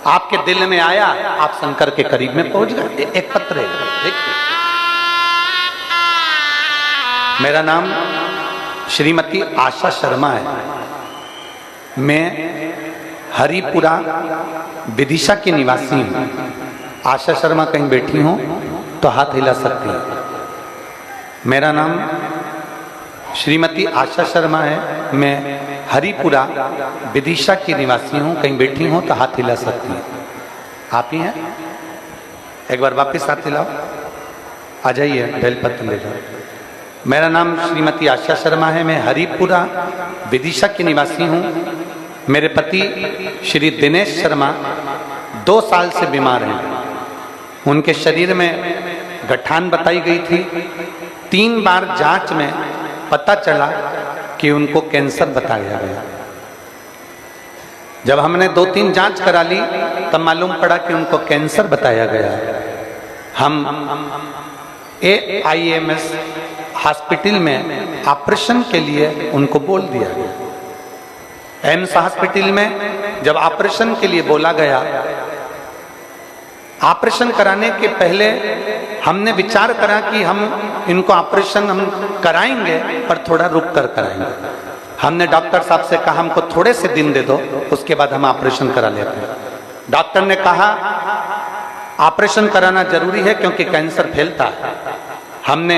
आपके दिल में आया, आप शंकर के करीब में पहुंच गए। एक पत्र है, देखिए, मेरा नाम श्रीमती आशा शर्मा है, मैं हरिपुरा विदिशा की निवासी हूं। आशा शर्मा कहीं बैठी हो तो हाथ हिला सकती हैं। मेरा नाम श्रीमती आशा शर्मा है, मैं हरिपुरा विदिशा की निवासी हूँ, कहीं बैठी हूँ तो हाथ हिला सकती हैं। आप ही हैं? एक बार वापस हाथ हिलाओ, आ जाइए, बेलपत्र ले जाओ। मेरा नाम श्रीमती आशा शर्मा है, मैं हरिपुरा विदिशा की निवासी हूँ। मेरे पति श्री दिनेश शर्मा 2 साल से बीमार हैं। उनके शरीर में गठान बताई गई थी। 3 बार जांच में पता चला कि उनको कैंसर बताया गया। जब हमने 2-3 जांच करा ली तब मालूम पड़ा कि उनको कैंसर बताया गया। हम AIMS हॉस्पिटल में ऑपरेशन के लिए उनको बोल दिया गया। एम्स हॉस्पिटल में जब ऑपरेशन के लिए बोला गया, ऑपरेशन कराने के पहले हमने विचार करा कि हम इनको ऑपरेशन हम कराएंगे पर थोड़ा रुक कर कराएंगे। हमने डॉक्टर साहब से कहा हमको थोड़े से दिन दे दो, उसके बाद हम ऑपरेशन करा लेते हैं। डॉक्टर ने कहा ऑपरेशन कराना जरूरी है क्योंकि कैंसर फैलता है। हमने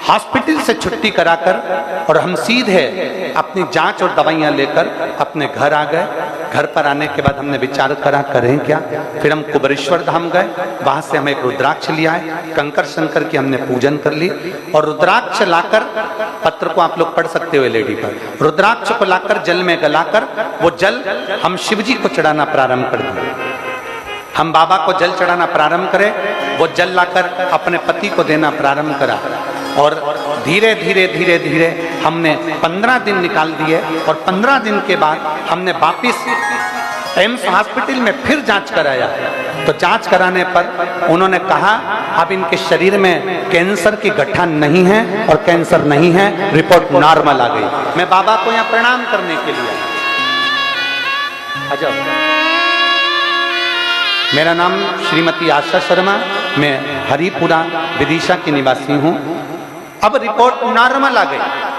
हॉस्पिटल से छुट्टी कराकर और हम सीधे अपनी जांच और दवाइयां लेकर अपने घर आ गए। घर पर आने के बाद हमने विचार करा करें क्या। फिर हम कुबेरेश्वर धाम गए, वहां से हम एक रुद्राक्ष ले आए, कंकर शंकर की हमने पूजन कर ली और रुद्राक्ष लाकर, पत्र को आप लोग पढ़ सकते हो लेडी पर, रुद्राक्ष को लाकर जल में गलाकर वो जल हम शिव जी को चढ़ाना प्रारंभ कर दिए। हम बाबा को जल चढ़ाना प्रारंभ करें, वो जल लाकर अपने पति को देना प्रारंभ करा और धीरे धीरे धीरे धीरे हमने 15 दिन निकाल दिए और 15 दिन के बाद हमने वापिस एम्स हॉस्पिटल में फिर जांच कराया। तो जांच कराने पर उन्होंने कहा अब इनके शरीर में कैंसर की गठान नहीं है और कैंसर नहीं है, रिपोर्ट नॉर्मल आ गई। मैं बाबा को यहाँ प्रणाम करने के लिए आ जाओ। मेरा नाम श्रीमती आशा शर्मा, मैं हरिपुरा विदिशा की निवासी हूँ। अब रिपोर्ट नॉर्मल आ गई,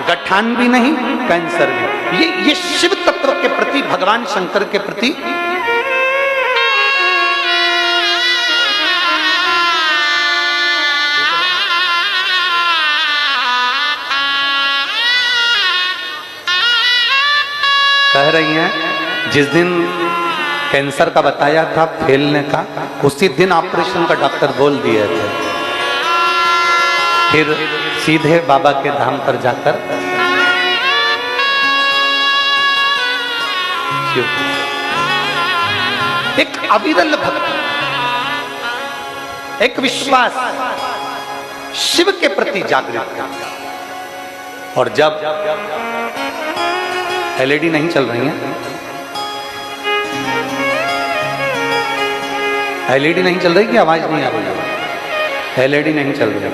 गठान भी नहीं, कैंसर भी। ये शिव तत्व के प्रति, भगवान शंकर के प्रति कह रही हैं। जिस दिन कैंसर का बताया था फैलने का, उसी दिन ऑपरेशन का डॉक्टर बोल दिए थे। फिर सीधे बाबा के धाम पर जाकर एक अविरल भक्ति, एक विश्वास शिव के प्रति जागृत था। और जब LED नहीं चल रही है, LED नहीं चल रही कि आवाज नहीं आ रही है? LED नहीं चल रही।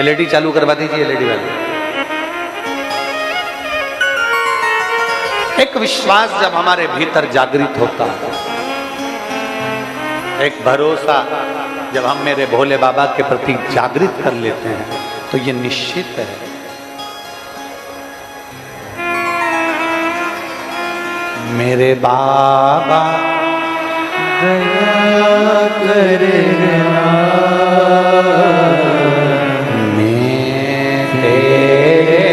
LED चालू करवा दीजिए LED वाले। एक विश्वास जब हमारे भीतर जागृत होता है, एक भरोसा जब हम मेरे भोले बाबा के प्रति जागृत कर लेते हैं तो ये निश्चित है मेरे बाबा दया करना, मैं तेरे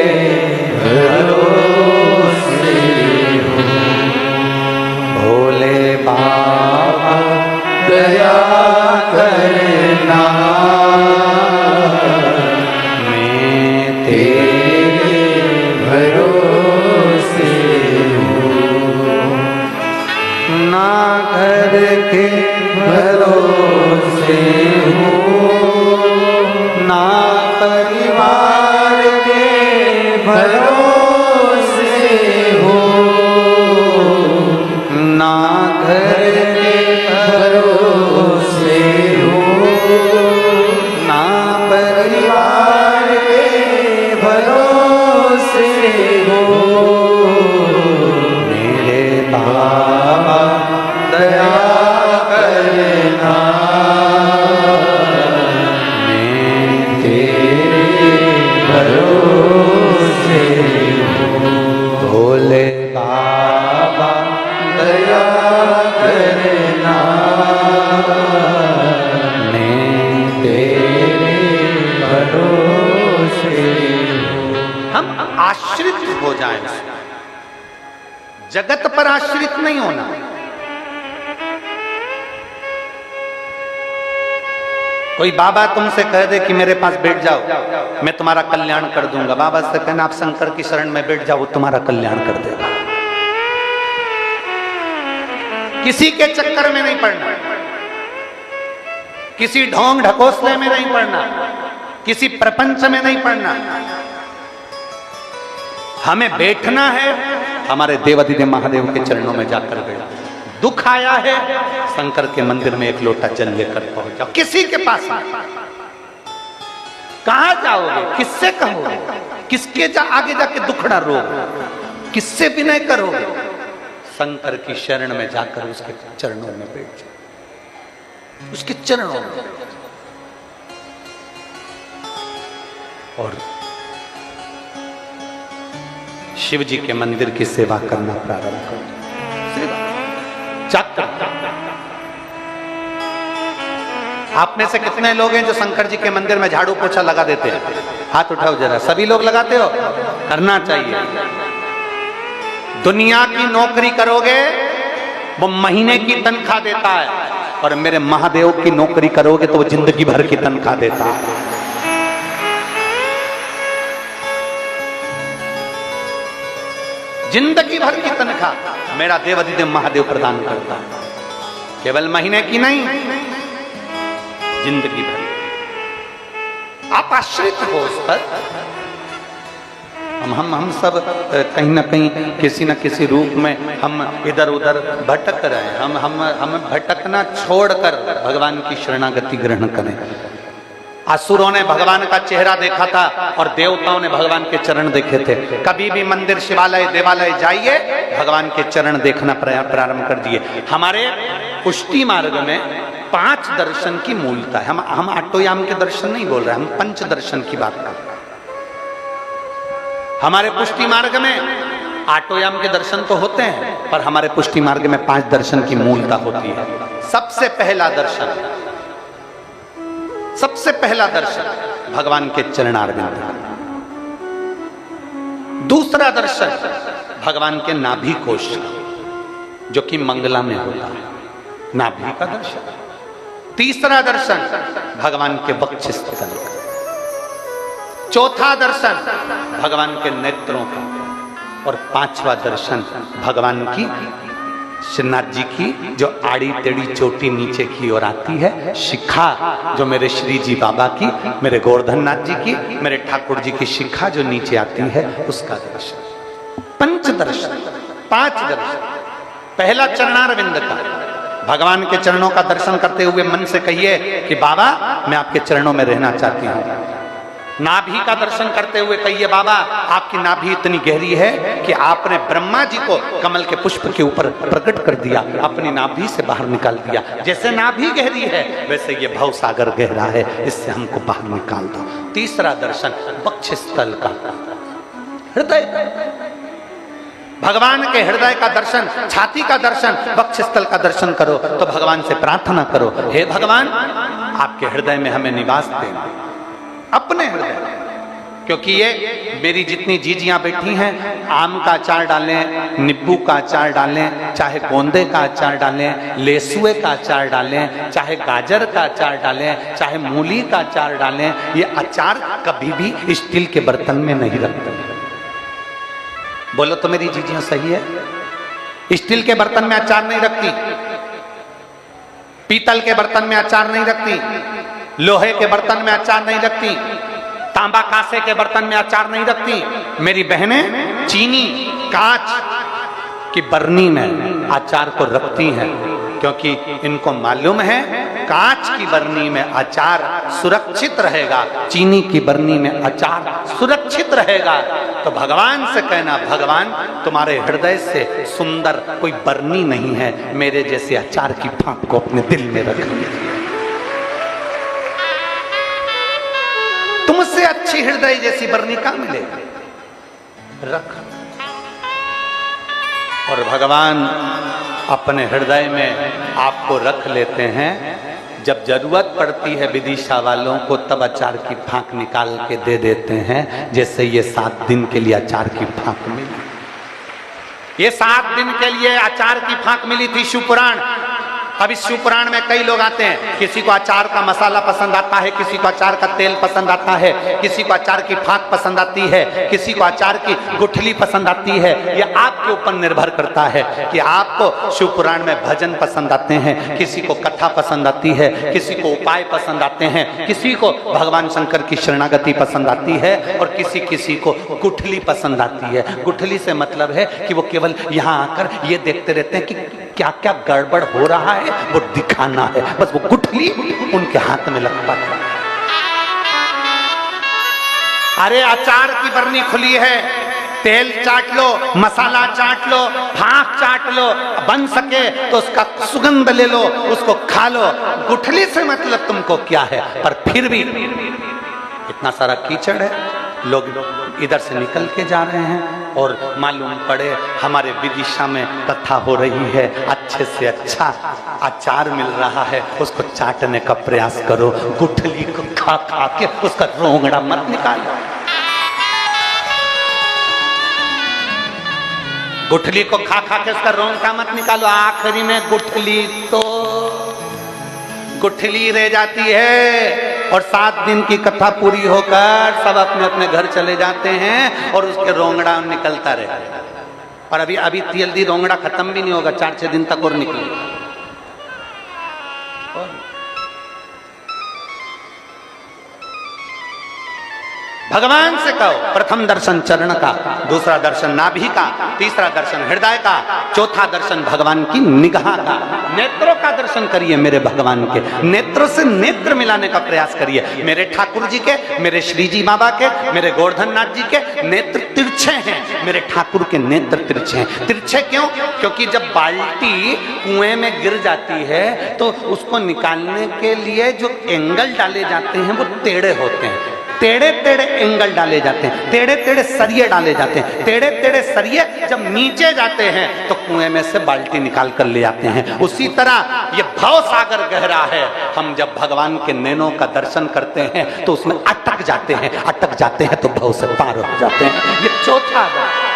भरोसे हूँ। भोले बाबा दया करना, मैं तेरे भरोसे ना घर के भरोसे हूँ, ना परिवार के भरोसे हूँ, ना घर के भरोसे हूँ, ना परिवार के भरोसे हूँ। मेरे बाबा दया करना, मैं तेरे भरोसे हूँ। भोले बाबा आश्रित हो जाएं, जगत पर आश्रित नहीं होना। कोई बाबा तुमसे कह दे कि मेरे पास बैठ जाओ, मैं तुम्हारा कल्याण कर दूंगा, बाबा से कहना आप शंकर की शरण में बैठ जाओ, वो तुम्हारा कल्याण कर देगा। किसी के चक्कर में नहीं पड़ना, किसी ढोंग ढकोसले में नहीं पड़ना, किसी प्रपंच में नहीं पड़ना। हमें बैठना है हमारे देवाधिदेव महादेव के चरणों में जाकर बैठ। दुख आया है शंकर के मंदिर में एक लोटा जल लेकर पहुंच जाओ। किसी के पास कहां जाओगे, किससे कहोगे, किसके आगे जाके दुखड़ा रोगे, किससे विनय करोगे? शंकर की शरण में जाकर उसके चरणों में बैठ जाओ, उसके चरणों में। और शिव जी के मंदिर की सेवा करना प्रारंभ करो। सेवा चक्र। आप में से कितने लोग हैं जो शंकर जी के मंदिर में झाड़ू पोछा लगा देते हैं? हाथ उठाओ जरा। सभी लोग लगाते हो? करना चाहिए। दुनिया की नौकरी करोगे वो महीने की तनख्वाह देता है, और मेरे महादेव की नौकरी करोगे तो वो जिंदगी भर की तनख्वाह देता है। जिंदगी भर की तनख्वाह मेरा देवाधिदेव महादेव प्रदान करता है, केवल महीने की नहीं, जिंदगी भर। आप आश्रित हो उस पर। हम सब कहीं ना कहीं किसी न किसी रूप में हम इधर उधर भटक रहे हैं। हम भटकना छोड़कर भगवान की शरणागति ग्रहण करें। असुरों ने भगवान का चेहरा देखा था और देवताओं ने भगवान के चरण देखे थे। कभी भी मंदिर, शिवालय, देवालय जाइए, भगवान के चरण देखना प्रारंभ कर दिए। हमारे पुष्टि मार्ग में 5 दर्शन की मूलता है। हम आटोयाम के दर्शन नहीं बोल रहे, हम पंच दर्शन की बात कर रहे हैं। हमारे पुष्टि मार्ग में आटोयाम के दर्शन तो होते हैं, पर हमारे पुष्टि मार्ग में 5 दर्शन की मूलता होती है। सबसे पहला दर्शन, सबसे पहला दर्शन भगवान के चरणारविंद का। दूसरा दर्शन भगवान के नाभि कोश का, जो कि मंगला में होता है, नाभि का दर्शन। तीसरा दर्शन भगवान के वक्षस्थल का। चौथा दर्शन भगवान के नेत्रों का। और 5वां दर्शन भगवान की, श्रीनाथ जी की जो आड़ी टेढ़ी चोटी नीचे की ओर आती है, शिखा जो मेरे श्री जी बाबा की, मेरे गोवर्धन नाथ जी की, मेरे ठाकुर जी की शिखा जो नीचे आती है, उसका दर्शन। 5 दर्शन, 5 दर्शन। पहला चरणारविंद का, भगवान के चरणों का दर्शन करते हुए मन से कहिए कि बाबा मैं आपके चरणों में रहना चाहती हूँ। नाभि का दर्शन करते हुए कहिए बाबा आपकी नाभि इतनी गहरी है कि आपने ब्रह्मा जी को कमल के पुष्प के ऊपर प्रकट कर दिया, अपनी नाभि से बाहर निकाल दिया। जैसे नाभि गहरी है वैसे ये भव सागर गहरा है, इससे हमको बाहर निकाल दो। तीसरा दर्शन वक्षस्थल का, हृदय, भगवान के हृदय का दर्शन, छाती का दर्शन, वक्षस्थल का दर्शन करो तो भगवान से प्रार्थना करो, हे भगवान आपके हृदय में हमें निवास दें, अपने हृदय। क्योंकि ये मेरी जितनी जीजियां बैठी हैं, आम का अचार डालें, नींबू का अचार डालें, चाहे गोंदे का अचार डालें, लेसुए का अचार डालें, चाहे गाजर का अचार डालें, चाहे मूली का अचार डालें, ये अचार कभी भी स्टील के बर्तन में नहीं रखते। बोलो तो मेरी जीजियां सही है? स्टील के बर्तन में अचार नहीं रखती, पीतल के बर्तन में अचार नहीं रखती, लोहे के बर्तन में अचार नहीं रखती, तांबा कांसे के बर्तन में अचार नहीं रखती। मेरी बहनें चीनी, कांच की बरनी में अचार को रखती हैं, क्योंकि इनको मालूम है कांच की बरनी में अचार सुरक्षित रहेगा, चीनी की बरनी में अचार सुरक्षित रहेगा। तो भगवान से कहना, भगवान तुम्हारे हृदय से सुंदर कोई बरनी नहीं है, मेरे जैसे अचार की फांक को अपने दिल में रखना। तुमसे अच्छी हृदय जैसी बरनी कहां मिलेगी? रख। और भगवान अपने हृदय में आपको रख लेते हैं। जब जरूरत पड़ती है विदिशा वालों को तब अचार की फांक निकाल के दे देते हैं। जैसे ये 7 दिन के लिए अचार की फांक मिली, ये 7 दिन के लिए अचार की फांक मिली थी शिवपुराण। अब इस शिवपुराण में कई लोग आते हैं, किसी को अचार का मसाला पसंद आता है, किसी को अचार का तेल पसंद आता है, किसी को अचार की फांक पसंद आती है, किसी को अचार की गुठली पसंद आती है। यह आपके ऊपर निर्भर करता है कि आपको शिवपुराण में भजन पसंद आते हैं, किसी को कथा पसंद आती है, किसी को उपाय पसंद आते हैं, किसी को भगवान शंकर की शरणागति पसंद आती है और किसी किसी को गुठली पसंद आती है। गुठली से मतलब है कि वो केवल यहाँ आकर ये देखते रहते हैं कि क्या क्या गड़बड़ हो रहा है, वो दिखाना है, बस वो गुठली उनके हाथ में लगता है। अरे अचार की बरनी खुली है, तेल चाट लो, मसाला चाट लो, फांक चाट लो, बन सके तो उसका सुगंध ले लो, उसको खा लो। गुठली से मतलब तुमको क्या है? पर फिर भी इतना सारा कीचड़ है, लोग इधर से निकल के जा रहे हैं और मालूम पड़े हमारे विदिशा में कथा हो रही है, अच्छे से अच्छा अचार मिल रहा है, उसको चाटने का प्रयास करो। गुठली को खा खा के उसका रोंगड़ा मत निकालो। गुठली को खा खा के उसका रोंगटा मत निकालो। आखिरी में गुठली रह जाती है और 7 दिन की कथा पूरी होकर सब अपने अपने घर चले जाते हैं और उसके रोंगड़ा निकलता रहे। और अभी जल्दी रोंगड़ा खत्म भी नहीं होगा, 4-6 दिन तक और निकलेगा। भगवान से कहो, प्रथम दर्शन चरण का, दूसरा दर्शन नाभि का, तीसरा दर्शन हृदय का, चौथा दर्शन भगवान की निगाह का। नेत्रों का दर्शन करिए मेरे भगवान के, नेत्रों से नेत्र मिलाने का प्रयास करिए। मेरे ठाकुर जी के, मेरे श्री जी बाबा के, मेरे गोवर्धन नाथ जी के नेत्र तिरछे हैं, मेरे ठाकुर के नेत्र तिरछे हैं। तिरछे क्यों? क्योंकि जब बाल्टी कुएं में गिर जाती है तो उसको निकालने के लिए जो एंगल डाले जाते हैं वो टेढ़े होते हैं। टेढ़े टेढ़े एंगल डाले जाते हैं, टेढ़े टेढ़े सरिये डाले जाते हैं। टेढ़े टेढ़े सरिये जब नीचे जाते हैं तो कुएं में से बाल्टी निकाल कर ले आते हैं। उसी तरह ये भव सागर गहरा है। हम जब भगवान के नैनों का दर्शन करते हैं तो उसमें अटक जाते हैं तो भव से पार हो जाते हैं। ये चौथा दर्शन।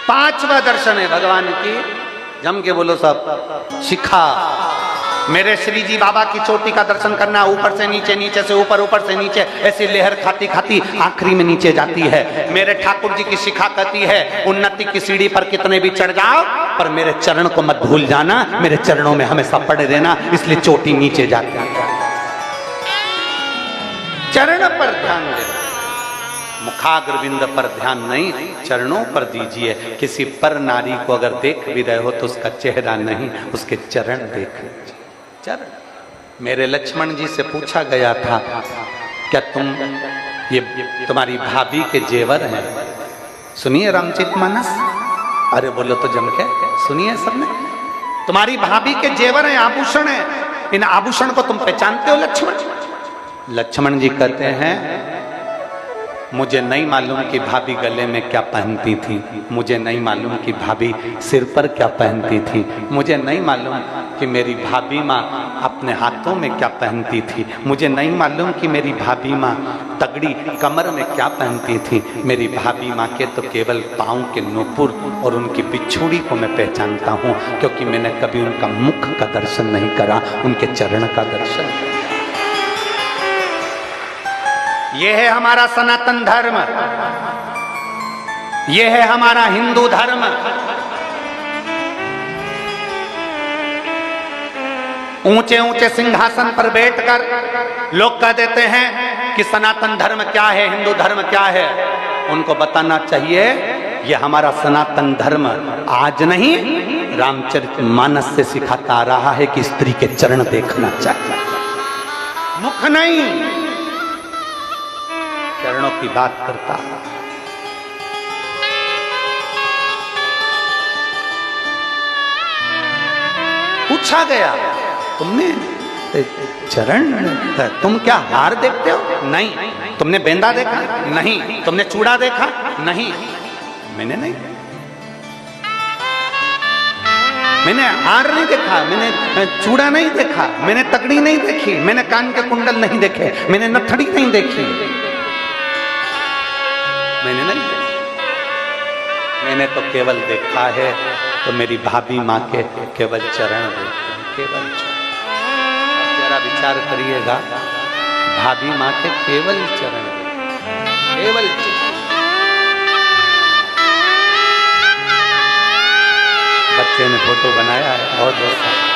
5वां दर्शन है भगवान की, जम के बोलो सब, शिखा। मेरे श्री जी बाबा की चोटी का दर्शन करना, ऊपर से नीचे, नीचे से ऊपर, ऊपर से नीचे, ऐसी लहर खाती खाती आखिरी में नीचे जाती है। मेरे ठाकुर जी की शिखा कहती है उन्नति की सीढ़ी पर कितने भी चढ़ जाओ पर मेरे चरण को मत भूल जाना, मेरे चरणों में हमेशा पड़े रहना, इसलिए चोटी नीचे जाती है। चरण पर ध्यान देना, मुखाग्रविंद पर ध्यान नहीं, चरणों पर दीजिए। किसी पर नारी को अगर देख भी रहे हो तो उसका चेहरा नहीं, उसके चरण देख लीजिए। चरण। मेरे लक्ष्मण जी से पूछा गया था क्या ये तुम्हारी भाभी के जेवर हैं? सुनिए रामचरितमानस। अरे बोलो तो जम के सुनिए सबने। तुम्हारी भाभी के जेवर हैं, आभूषण हैं, इन आभूषण को तुम पहचानते हो लक्ष्मण? लक्ष्मण जी कहते हैं मुझे नहीं मालूम कि भाभी गले में क्या पहनती थी, मुझे नहीं मालूम कि भाभी सिर पर क्या पहनती थी, मुझे नहीं मालूम कि मेरी भाभी माँ अपने हाथों में क्या पहनती थी, मुझे नहीं मालूम कि मेरी भाभी माँ तगड़ी कमर में क्या पहनती थी। मेरी भाभी माँ के तो केवल पाँव के नूपुर और उनकी बिछुड़ी को मैं पहचानता हूँ, क्योंकि मैंने कभी उनका मुख का दर्शन नहीं करा, उनके चरण का दर्शन। ये है हमारा सनातन धर्म, ये है हमारा हिंदू धर्म। ऊंचे ऊंचे सिंहासन पर बैठकर लोग कह देते हैं कि सनातन धर्म क्या है, हिंदू धर्म क्या है। उनको बताना चाहिए ये हमारा सनातन धर्म आज नहीं, रामचरितमानस से सिखाता आ रहा है कि स्त्री के चरण देखना चाहिए, मुख नहीं, चरणों की बात करता है। पूछा गया तुमने चरण, तुम क्या हार देखते हो? नहीं। तुमने बेंदा देखा? नहीं। तुमने चूड़ा देखा? नहीं। मैंने नहीं। मैंने हार नहीं देखा, मैंने चूड़ा नहीं देखा, मैंने तगड़ी नहीं देखी, मैंने कान के कुंडल नहीं देखे, मैंने नथड़ी नहीं देखी, मैंने नहीं देखी। मैंने तो केवल देखा है तो मेरी भाभी माँ के केवल चरण देखे, केवल चरण। जरा विचार करिएगा, भाभी माँ के केवल चरण, केवल चरण। बच्चे ने फोटो बनाया है, बहुत दोस्त।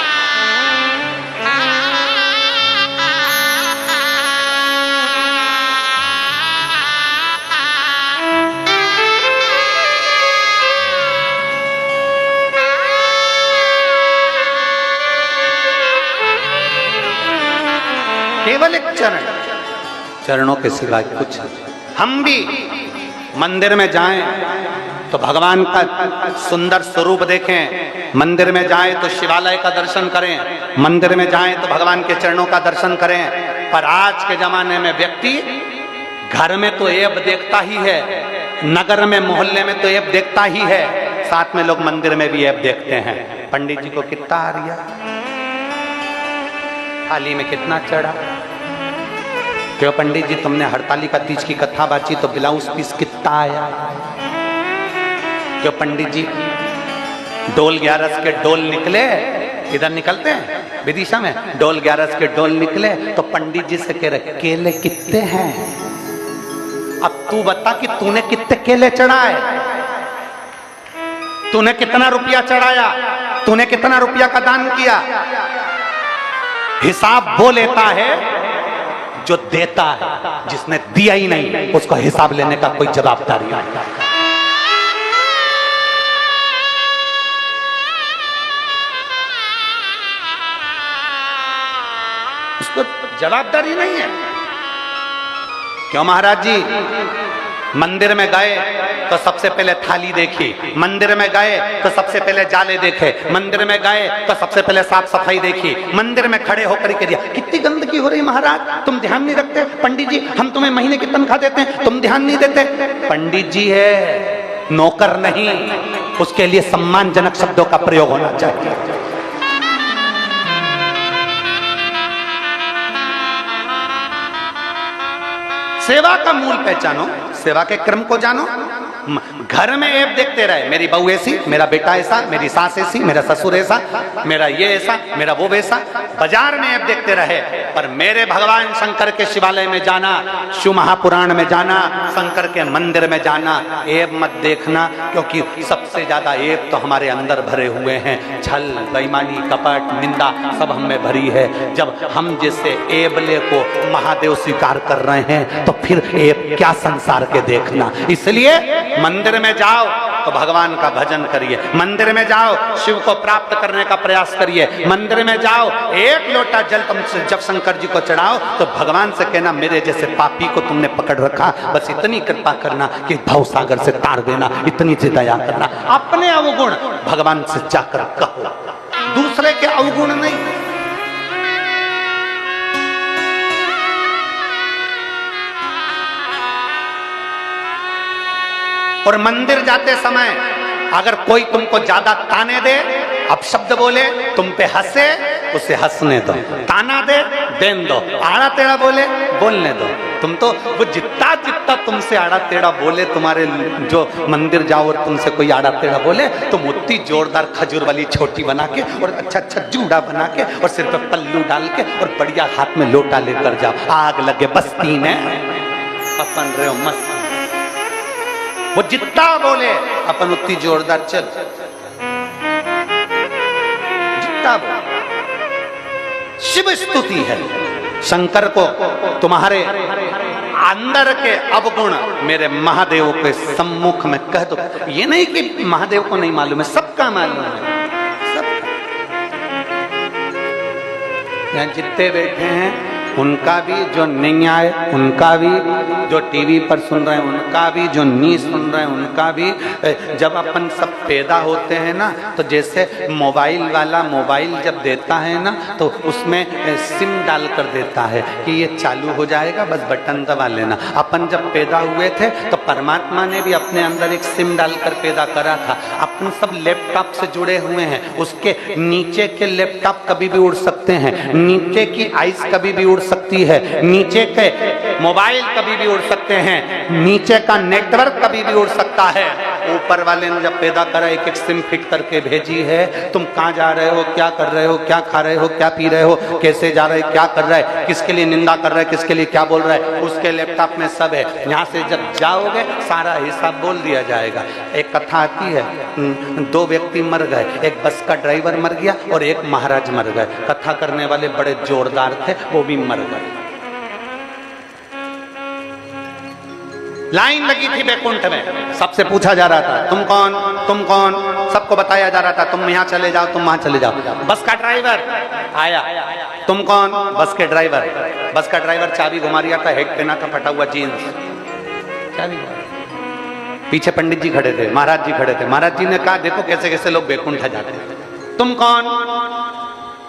केवल एक चरण, चरणों के सिवा कुछ। हम भी मंदिर में जाएं तो भगवान का सुंदर स्वरूप देखें, मंदिर में जाएं तो शिवालय का दर्शन करें, मंदिर में जाएं तो भगवान के चरणों का दर्शन करें। पर आज के जमाने में व्यक्ति घर में तो ऐब देखता ही है, नगर में मोहल्ले में तो ऐब देखता ही है, साथ में लोग मंदिर में भी ऐब देखते हैं। पंडित जी को कितना आ रिया, थाली में कितना चढ़ा, क्यों पंडित जी तुमने हड़ताली का तीज की कथा बाची तो ब्लाउज पीस कितना आया, क्यों पंडित जी डोल 11 के डोल निकले, इधर निकलते हैं विदिशा में, डोल 11 के डोल निकले तो पंडित जी से कह रहे केले कितने हैं, अब तू बता कि तूने कितने केले चढ़ाए, तूने कितना रुपया चढ़ाया, तूने कितना रुपया का दान किया। हिसाब वो लेता है जो देता है, जिसने दिया ही नहीं उसको हिसाब लेने का कोई जवाबदारी नहीं। उसको जवाबदारी नहीं है। क्यों महाराज जी, मंदिर में गए तो सबसे पहले थाली देखी, मंदिर में गए तो सबसे पहले जाले देखे, मंदिर में गए तो सबसे पहले साफ सफाई देखी, मंदिर में खड़े होकर के दिया। कितनी गंदगी हो रही महाराज, तुम ध्यान नहीं रखते। पंडित जी हम तुम्हें महीने की तनख्वाह देते हैं, तुम ध्यान नहीं देते। पंडित जी है, नौकर नहीं, उसके लिए सम्मानजनक शब्दों का प्रयोग होना चाहिए। सेवा का मूल पहचानो, सेवा के क्रम को जानो। घर में ऐब देखते रहे, मेरी बहू ऐसी, मेरा बेटा ऐसा, मेरी सास ऐसी, मेरा ससुर ऐसा, मेरा ये ऐसा, मेरा वो वैसा, बाजार में ऐब देखते रहे। पर मेरे भगवान शंकर के शिवालय में जाना, शिव महापुराण में जाना, शंकर के मंदिर में जाना, ऐब मत देखना, क्योंकि सबसे ज्यादा ऐब तो हमारे अंदर भरे हुए हैं। छल, बेईमानी, कपट, निंदा सब हम में भरी है। जब हम जैसे ऐबले को महादेव स्वीकार कर रहे हैं तो फिर ऐब क्या संसार के देखना। इसलिए मंदिर में जाओ तो भगवान का भजन करिए, मंदिर में जाओ शिव को प्राप्त करने का प्रयास करिए, मंदिर में जाओ एक लोटा जल तुम जब शंकर जी को चढ़ाओ तो भगवान से कहना मेरे जैसे पापी को तुमने पकड़ रखा, बस इतनी कृपा करना कि भव सागर से तार देना, इतनी सी दया करना। अपने अवगुण भगवान से जाकर कहो, दूसरे के अवगुण नहीं। और मंदिर जाते समय अगर कोई तुमको ज्यादा ताने दे, अपशब्द बोले, तुम पे हंसे, उसे हंसने दो, ताना दे, देन दो, आड़ा टेढ़ा बोले, बोलने दो। तुम तो वो जितना जितना तुमसे आड़ा टेढ़ा बोले, तुम्हारे जो मंदिर जाओ और तुमसे कोई आड़ा टेढ़ा बोले, तुम उतनी जोरदार खजूर वाली छोटी बना के और अच्छा अच्छा जूड़ा बना के और सिर पे पल्लू डाल के और बढ़िया हाथ में लोटा लेकर जाओ। आग लगे बस्ती में अपन रहे हो मस्त, वो जितना बोले अपन उतनी जोरदार चल, जितना बोले। शिव स्तुति है, शंकर को तुम्हारे अंदर के अवगुण मेरे महादेव के सम्मुख में कह दो। ये नहीं कि महादेव को नहीं मालूम है, सबका मालूम है, सबका। यहाँ जितने बैठे हैं उनका भी, जो नहीं आए उनका भी, जो टीवी पर सुन रहे हैं उनका भी, जो नहीं सुन रहे हैं उनका भी। जब अपन सब पैदा होते हैं ना, तो जैसे मोबाइल वाला मोबाइल जब देता है ना, तो उसमें सिम डाल कर देता है कि ये चालू हो जाएगा, बस बटन दबा लेना। अपन जब पैदा हुए थे तो परमात्मा ने भी अपने अंदर एक सिम डालकर पैदा करा था। अपन सब लैपटॉप से जुड़े हुए हैं, उसके नीचे के लैपटॉप कभी भी उड़ सकते हैं, नीचे की आइस कभी भी उड़ सकती है, नीचे के मोबाइल कभी भी उड़ सकते हैं, नीचे का नेटवर्क कभी भी उड़ सकता है। ऊपर वाले ने जब पैदा करा एक एक सिम फिट करके भेजी है। तुम कहाँ जा रहे हो, क्या कर रहे हो, क्या खा रहे हो, क्या पी रहे हो, कैसे जा रहे हो, क्या कर रहे है, किसके लिए निंदा कर रहे है, किसके लिए क्या बोल रहा है, उसके लैपटॉप में सब है। यहाँ से जब जाओगे सारा हिसाब बोल दिया जाएगा। एक कथा आती है, दो व्यक्ति मर गए, एक बस का ड्राइवर मर गया और एक महाराज मर गए। कथा करने वाले बड़े जोरदार थे, वो भी मर गए। लाइन लगी थी बैकुंठ में, सबसे पूछा जा रहा था तुम कौन, तुम कौन, सबको बताया जा रहा था तुम यहाँ चले जाओ, तुम वहां चले जाओ। बस का ड्राइवर आया, तुम कौन, बस के ड्राइवर। बस का ड्राइवर चाबी घुमा रहा था, हेड पहना था फटा हुआ जीन्स, चाबी। पीछे पंडित जी खड़े थे, महाराज जी खड़े थे। महाराज जी ने कहा देखो कैसे कैसे लोग बैकुंठ जाते हैं। तुम कौन,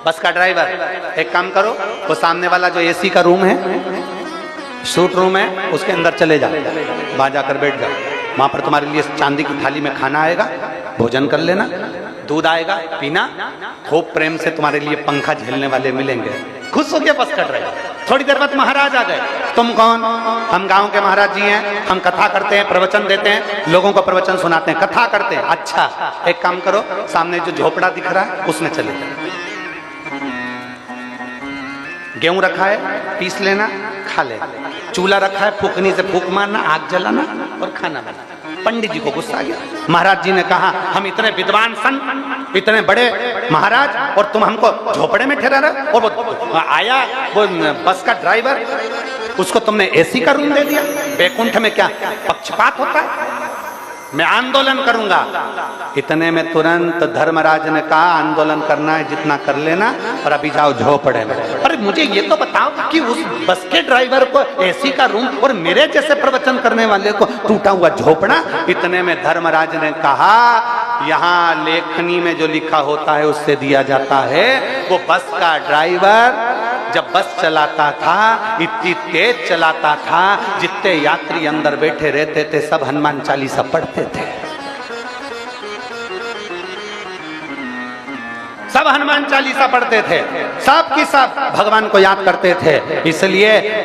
बस का ड्राइवर। एक काम करो, वो सामने वाला जो एसी का रूम है, सूट रूम है, उसके अंदर चले जाओ, वहां जाकर बैठ जाओ। वहां पर तुम्हारे लिए चांदी की थाली में खाना आएगा, भोजन कर लेना, दूध आएगा पीना, खूब प्रेम से तुम्हारे लिए पंखा झेलने वाले मिलेंगे। खुश हो गया बस कर रहे। थोड़ी देर बाद महाराज आ गए। तुम कौन, हम गांव के महाराज जी हैं, हम कथा करते हैं, प्रवचन देते हैं, लोगों को प्रवचन सुनाते हैं, कथा करते हैं। अच्छा एक काम करो, सामने जो झोपड़ा दिख रहा है उसमें चले जाओ, गेहूं रखा है पीस लेना, खा लेना। चूल्हा रखा है, फूकनी से फूक मारना, आग जलाना और खाना बनाना। पंडित जी को गुस्सा आ गया। महाराज जी ने कहा हम इतने विद्वान संत, इतने बड़े महाराज, और तुम हमको झोपड़े में ठहरा रहे। और वो आया वो बस का ड्राइवर, उसको तुमने एसी का रूम दे दिया। बैकुंठ में क्या पक्षपात होता है? मैं आंदोलन करूंगा। इतने में तुरंत धर्मराज ने कहा आंदोलन करना है जितना कर लेना, और अभी जाओ झोपड़े में। अरे मुझे ये तो बताओ कि उस बस के ड्राइवर को एसी का रूम और मेरे जैसे प्रवचन करने वाले को टूटा हुआ झोपड़ा। इतने में धर्मराज ने कहा यहाँ लेखनी में जो लिखा होता है उससे दिया जाता है। वो बस का ड्राइवर जब बस चलाता था इतनी तेज चलाता था, जितने यात्री अंदर बैठे रहते थे सब हनुमान चालीसा पढ़ते थे, सब हनुमान चालीसा पढ़ते थे, सब की सब भगवान को याद करते थे। इसलिए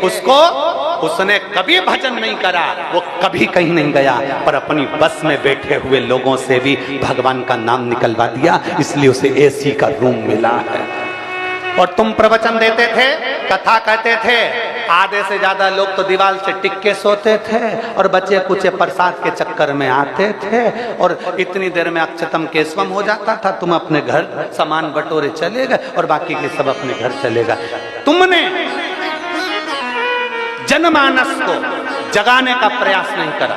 उसने कभी भजन नहीं करा, वो कभी कहीं नहीं गया, पर अपनी बस में बैठे हुए लोगों से भी भगवान का नाम निकलवा दिया। इसलिए उसे एसी का रूम मिला है। और तुम प्रवचन देते थे, कथा कहते थे, आधे से ज्यादा लोग तो दीवार से टिक के सोते थे और बच्चे कुछ प्रसाद के चक्कर में आते थे। और इतनी देर में अक्षतम केशवम हो जाता था, तुम अपने घर सामान बटोरे चले गए और बाकी के सब अपने घर चले गए। तुमने जनमानस को जगाने का प्रयास नहीं करा,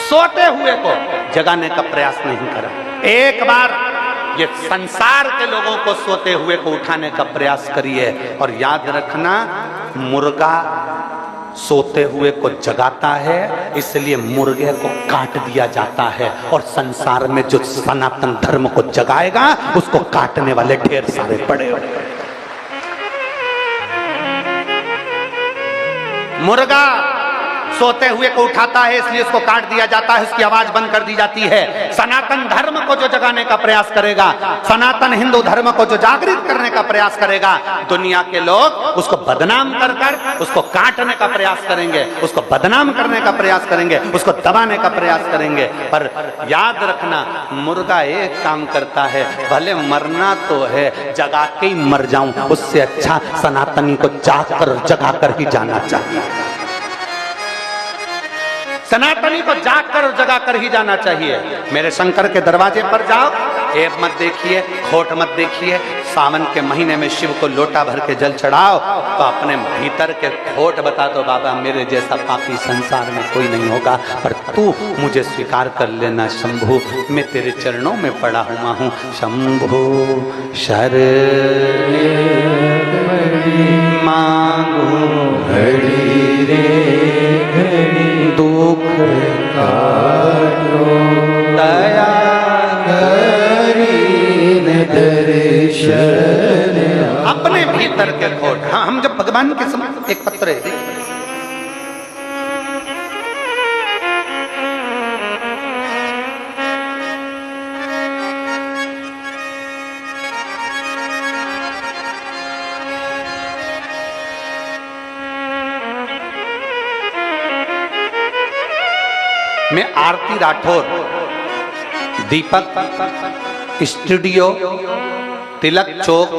सोते हुए को जगाने का प्रयास नहीं करा। एक बार ये संसार के लोगों को सोते हुए को उठाने का प्रयास करिए। और याद रखना, मुर्गा सोते हुए को जगाता है, इसलिए मुर्गे को काट दिया जाता है। और संसार में जो सनातन धर्म को जगाएगा उसको काटने वाले ढेर सारे पड़े। मुर्गा सोते हुए को उठाता है, इसलिए उसको काट दिया जाता है, उसकी आवाज बंद कर दी जाती है। सनातन धर्म को जो जगाने का प्रयास करेगा, सनातन हिंदू धर्म को जो जागृत करने का प्रयास करेगा, दुनिया के लोग उसको बदनाम कर कर उसको काटने का प्रयास करेंगे, उसको बदनाम करने का प्रयास करेंगे, उसको दबाने का प्रयास करेंगे। पर याद रखना, मुर्गा एक काम करता है, भले मरना तो है, जगा के ही मर जाऊं, उससे अच्छा सनातनी को जाग कर जगा कर ही जाना चाहिए। सनातनी को जाग कर और जगा कर ही जाना चाहिए। मेरे शंकर के दरवाजे पर जाओ, ऐब मत देखिए, खोट मत देखिए। सावन के महीने में शिव को लोटा भर के जल चढ़ाओ तो अपने भीतर के खोट बता दो, बाबा मेरे जैसा पापी संसार में कोई नहीं होगा, पर तू मुझे स्वीकार कर लेना शंभु, मैं तेरे चरणों में पड़ा हुआ हूँ। शंभु शरण मांगू घड़ी दुख काटो दया करीन दर्शन अपने भीतर के खोट। हाँ, हम जब भगवान के समय एक पत्र है, मैं आरती राठौर, दीपक स्टूडियो, तिलक चौक,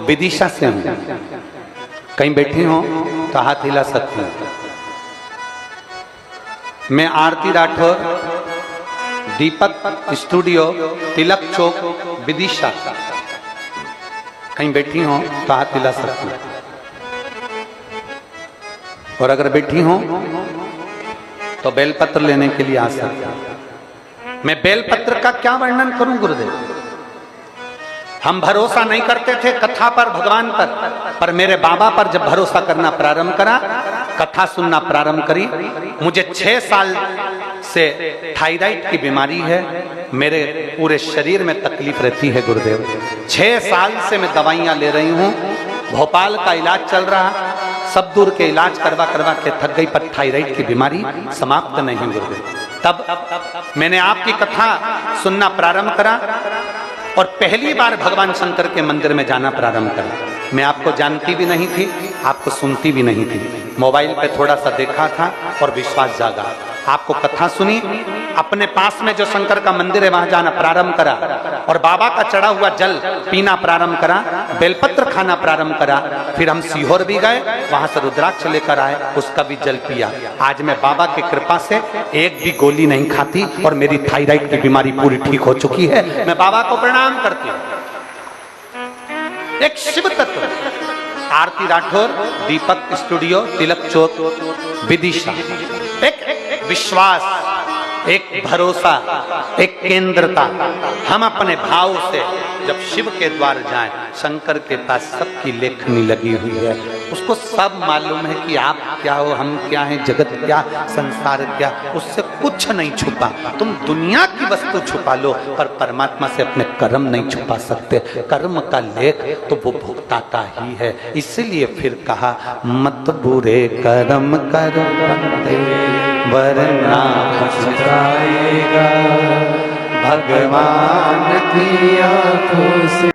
विदिशा से हूं। कहीं बैठे हो तो हाथ हिला सकते हैं। मैं आरती राठौर, दीपक स्टूडियो, तिलक चौक, विदिशा। कहीं बैठी हो तो हाथ हिला सकते हैं। और अगर बैठी हो तो बेलपत्र लेने के लिए आ सकते हैं। मैं बेलपत्र का क्या वर्णन करूं गुरुदेव। हम भरोसा नहीं करते थे कथा पर, भगवान पर मेरे बाबा पर जब भरोसा करना प्रारंभ करा, कथा सुनना प्रारंभ करी, मुझे 6 साल से थायराइड की बीमारी है, मेरे पूरे शरीर में तकलीफ रहती है गुरुदेव। 6 साल से मैं दवाइयां ले रही हूं, भोपाल का इलाज चल रहा, सब दूर के इलाज करवा करवा के थक गई, पर थायराइड की बीमारी समाप्त नहीं गुरुदेव। तब मैंने आपकी कथा सुनना प्रारंभ करा और पहली बार भगवान शंकर के मंदिर में जाना प्रारंभ करा। मैं आपको जानती भी नहीं थी, आपको सुनती भी नहीं थी, मोबाइल पे थोड़ा सा देखा था और विश्वास जागा। आपको कथा सुनी, अपने पास में जो शंकर का मंदिर है वहां जाना प्रारंभ करा और बाबा का चढ़ा हुआ जल पीना प्रारंभ करा, बेलपत्र खाना प्रारंभ करा। फिर हम सीहोर भी गए, वहां से रुद्राक्ष लेकर आए, उसका भी जल पिया। आज मैं बाबा की कृपा से एक भी गोली नहीं खाती और मेरी थायराइड की बीमारी पूरी ठीक हो चुकी है। मैं बाबा को प्रणाम करती हूँ। एक शिव तत्व, आरती राठौर, दीपक स्टूडियो, तिलक चौक, विदिशा। एक विश्वास, एक भरोसा, एक केंद्रता। हम अपने भाव से जब शिव के द्वार जाएं, शंकर के पास सबकी लेखनी लगी हुई है, उसको सब मालूम है कि आप क्या हो, हम क्या हैं, जगत क्या, संसार क्या, उससे कुछ नहीं छुपा। तुम दुनिया की वस्तु छुपा लो पर परमात्मा से अपने कर्म नहीं छुपा सकते। कर्म का लेख तो वो भुगताता ही है। इसलिए फिर कहा, मत बुरे कर्म करो बंदे वरना पछताएगा भगवान की आंखों से।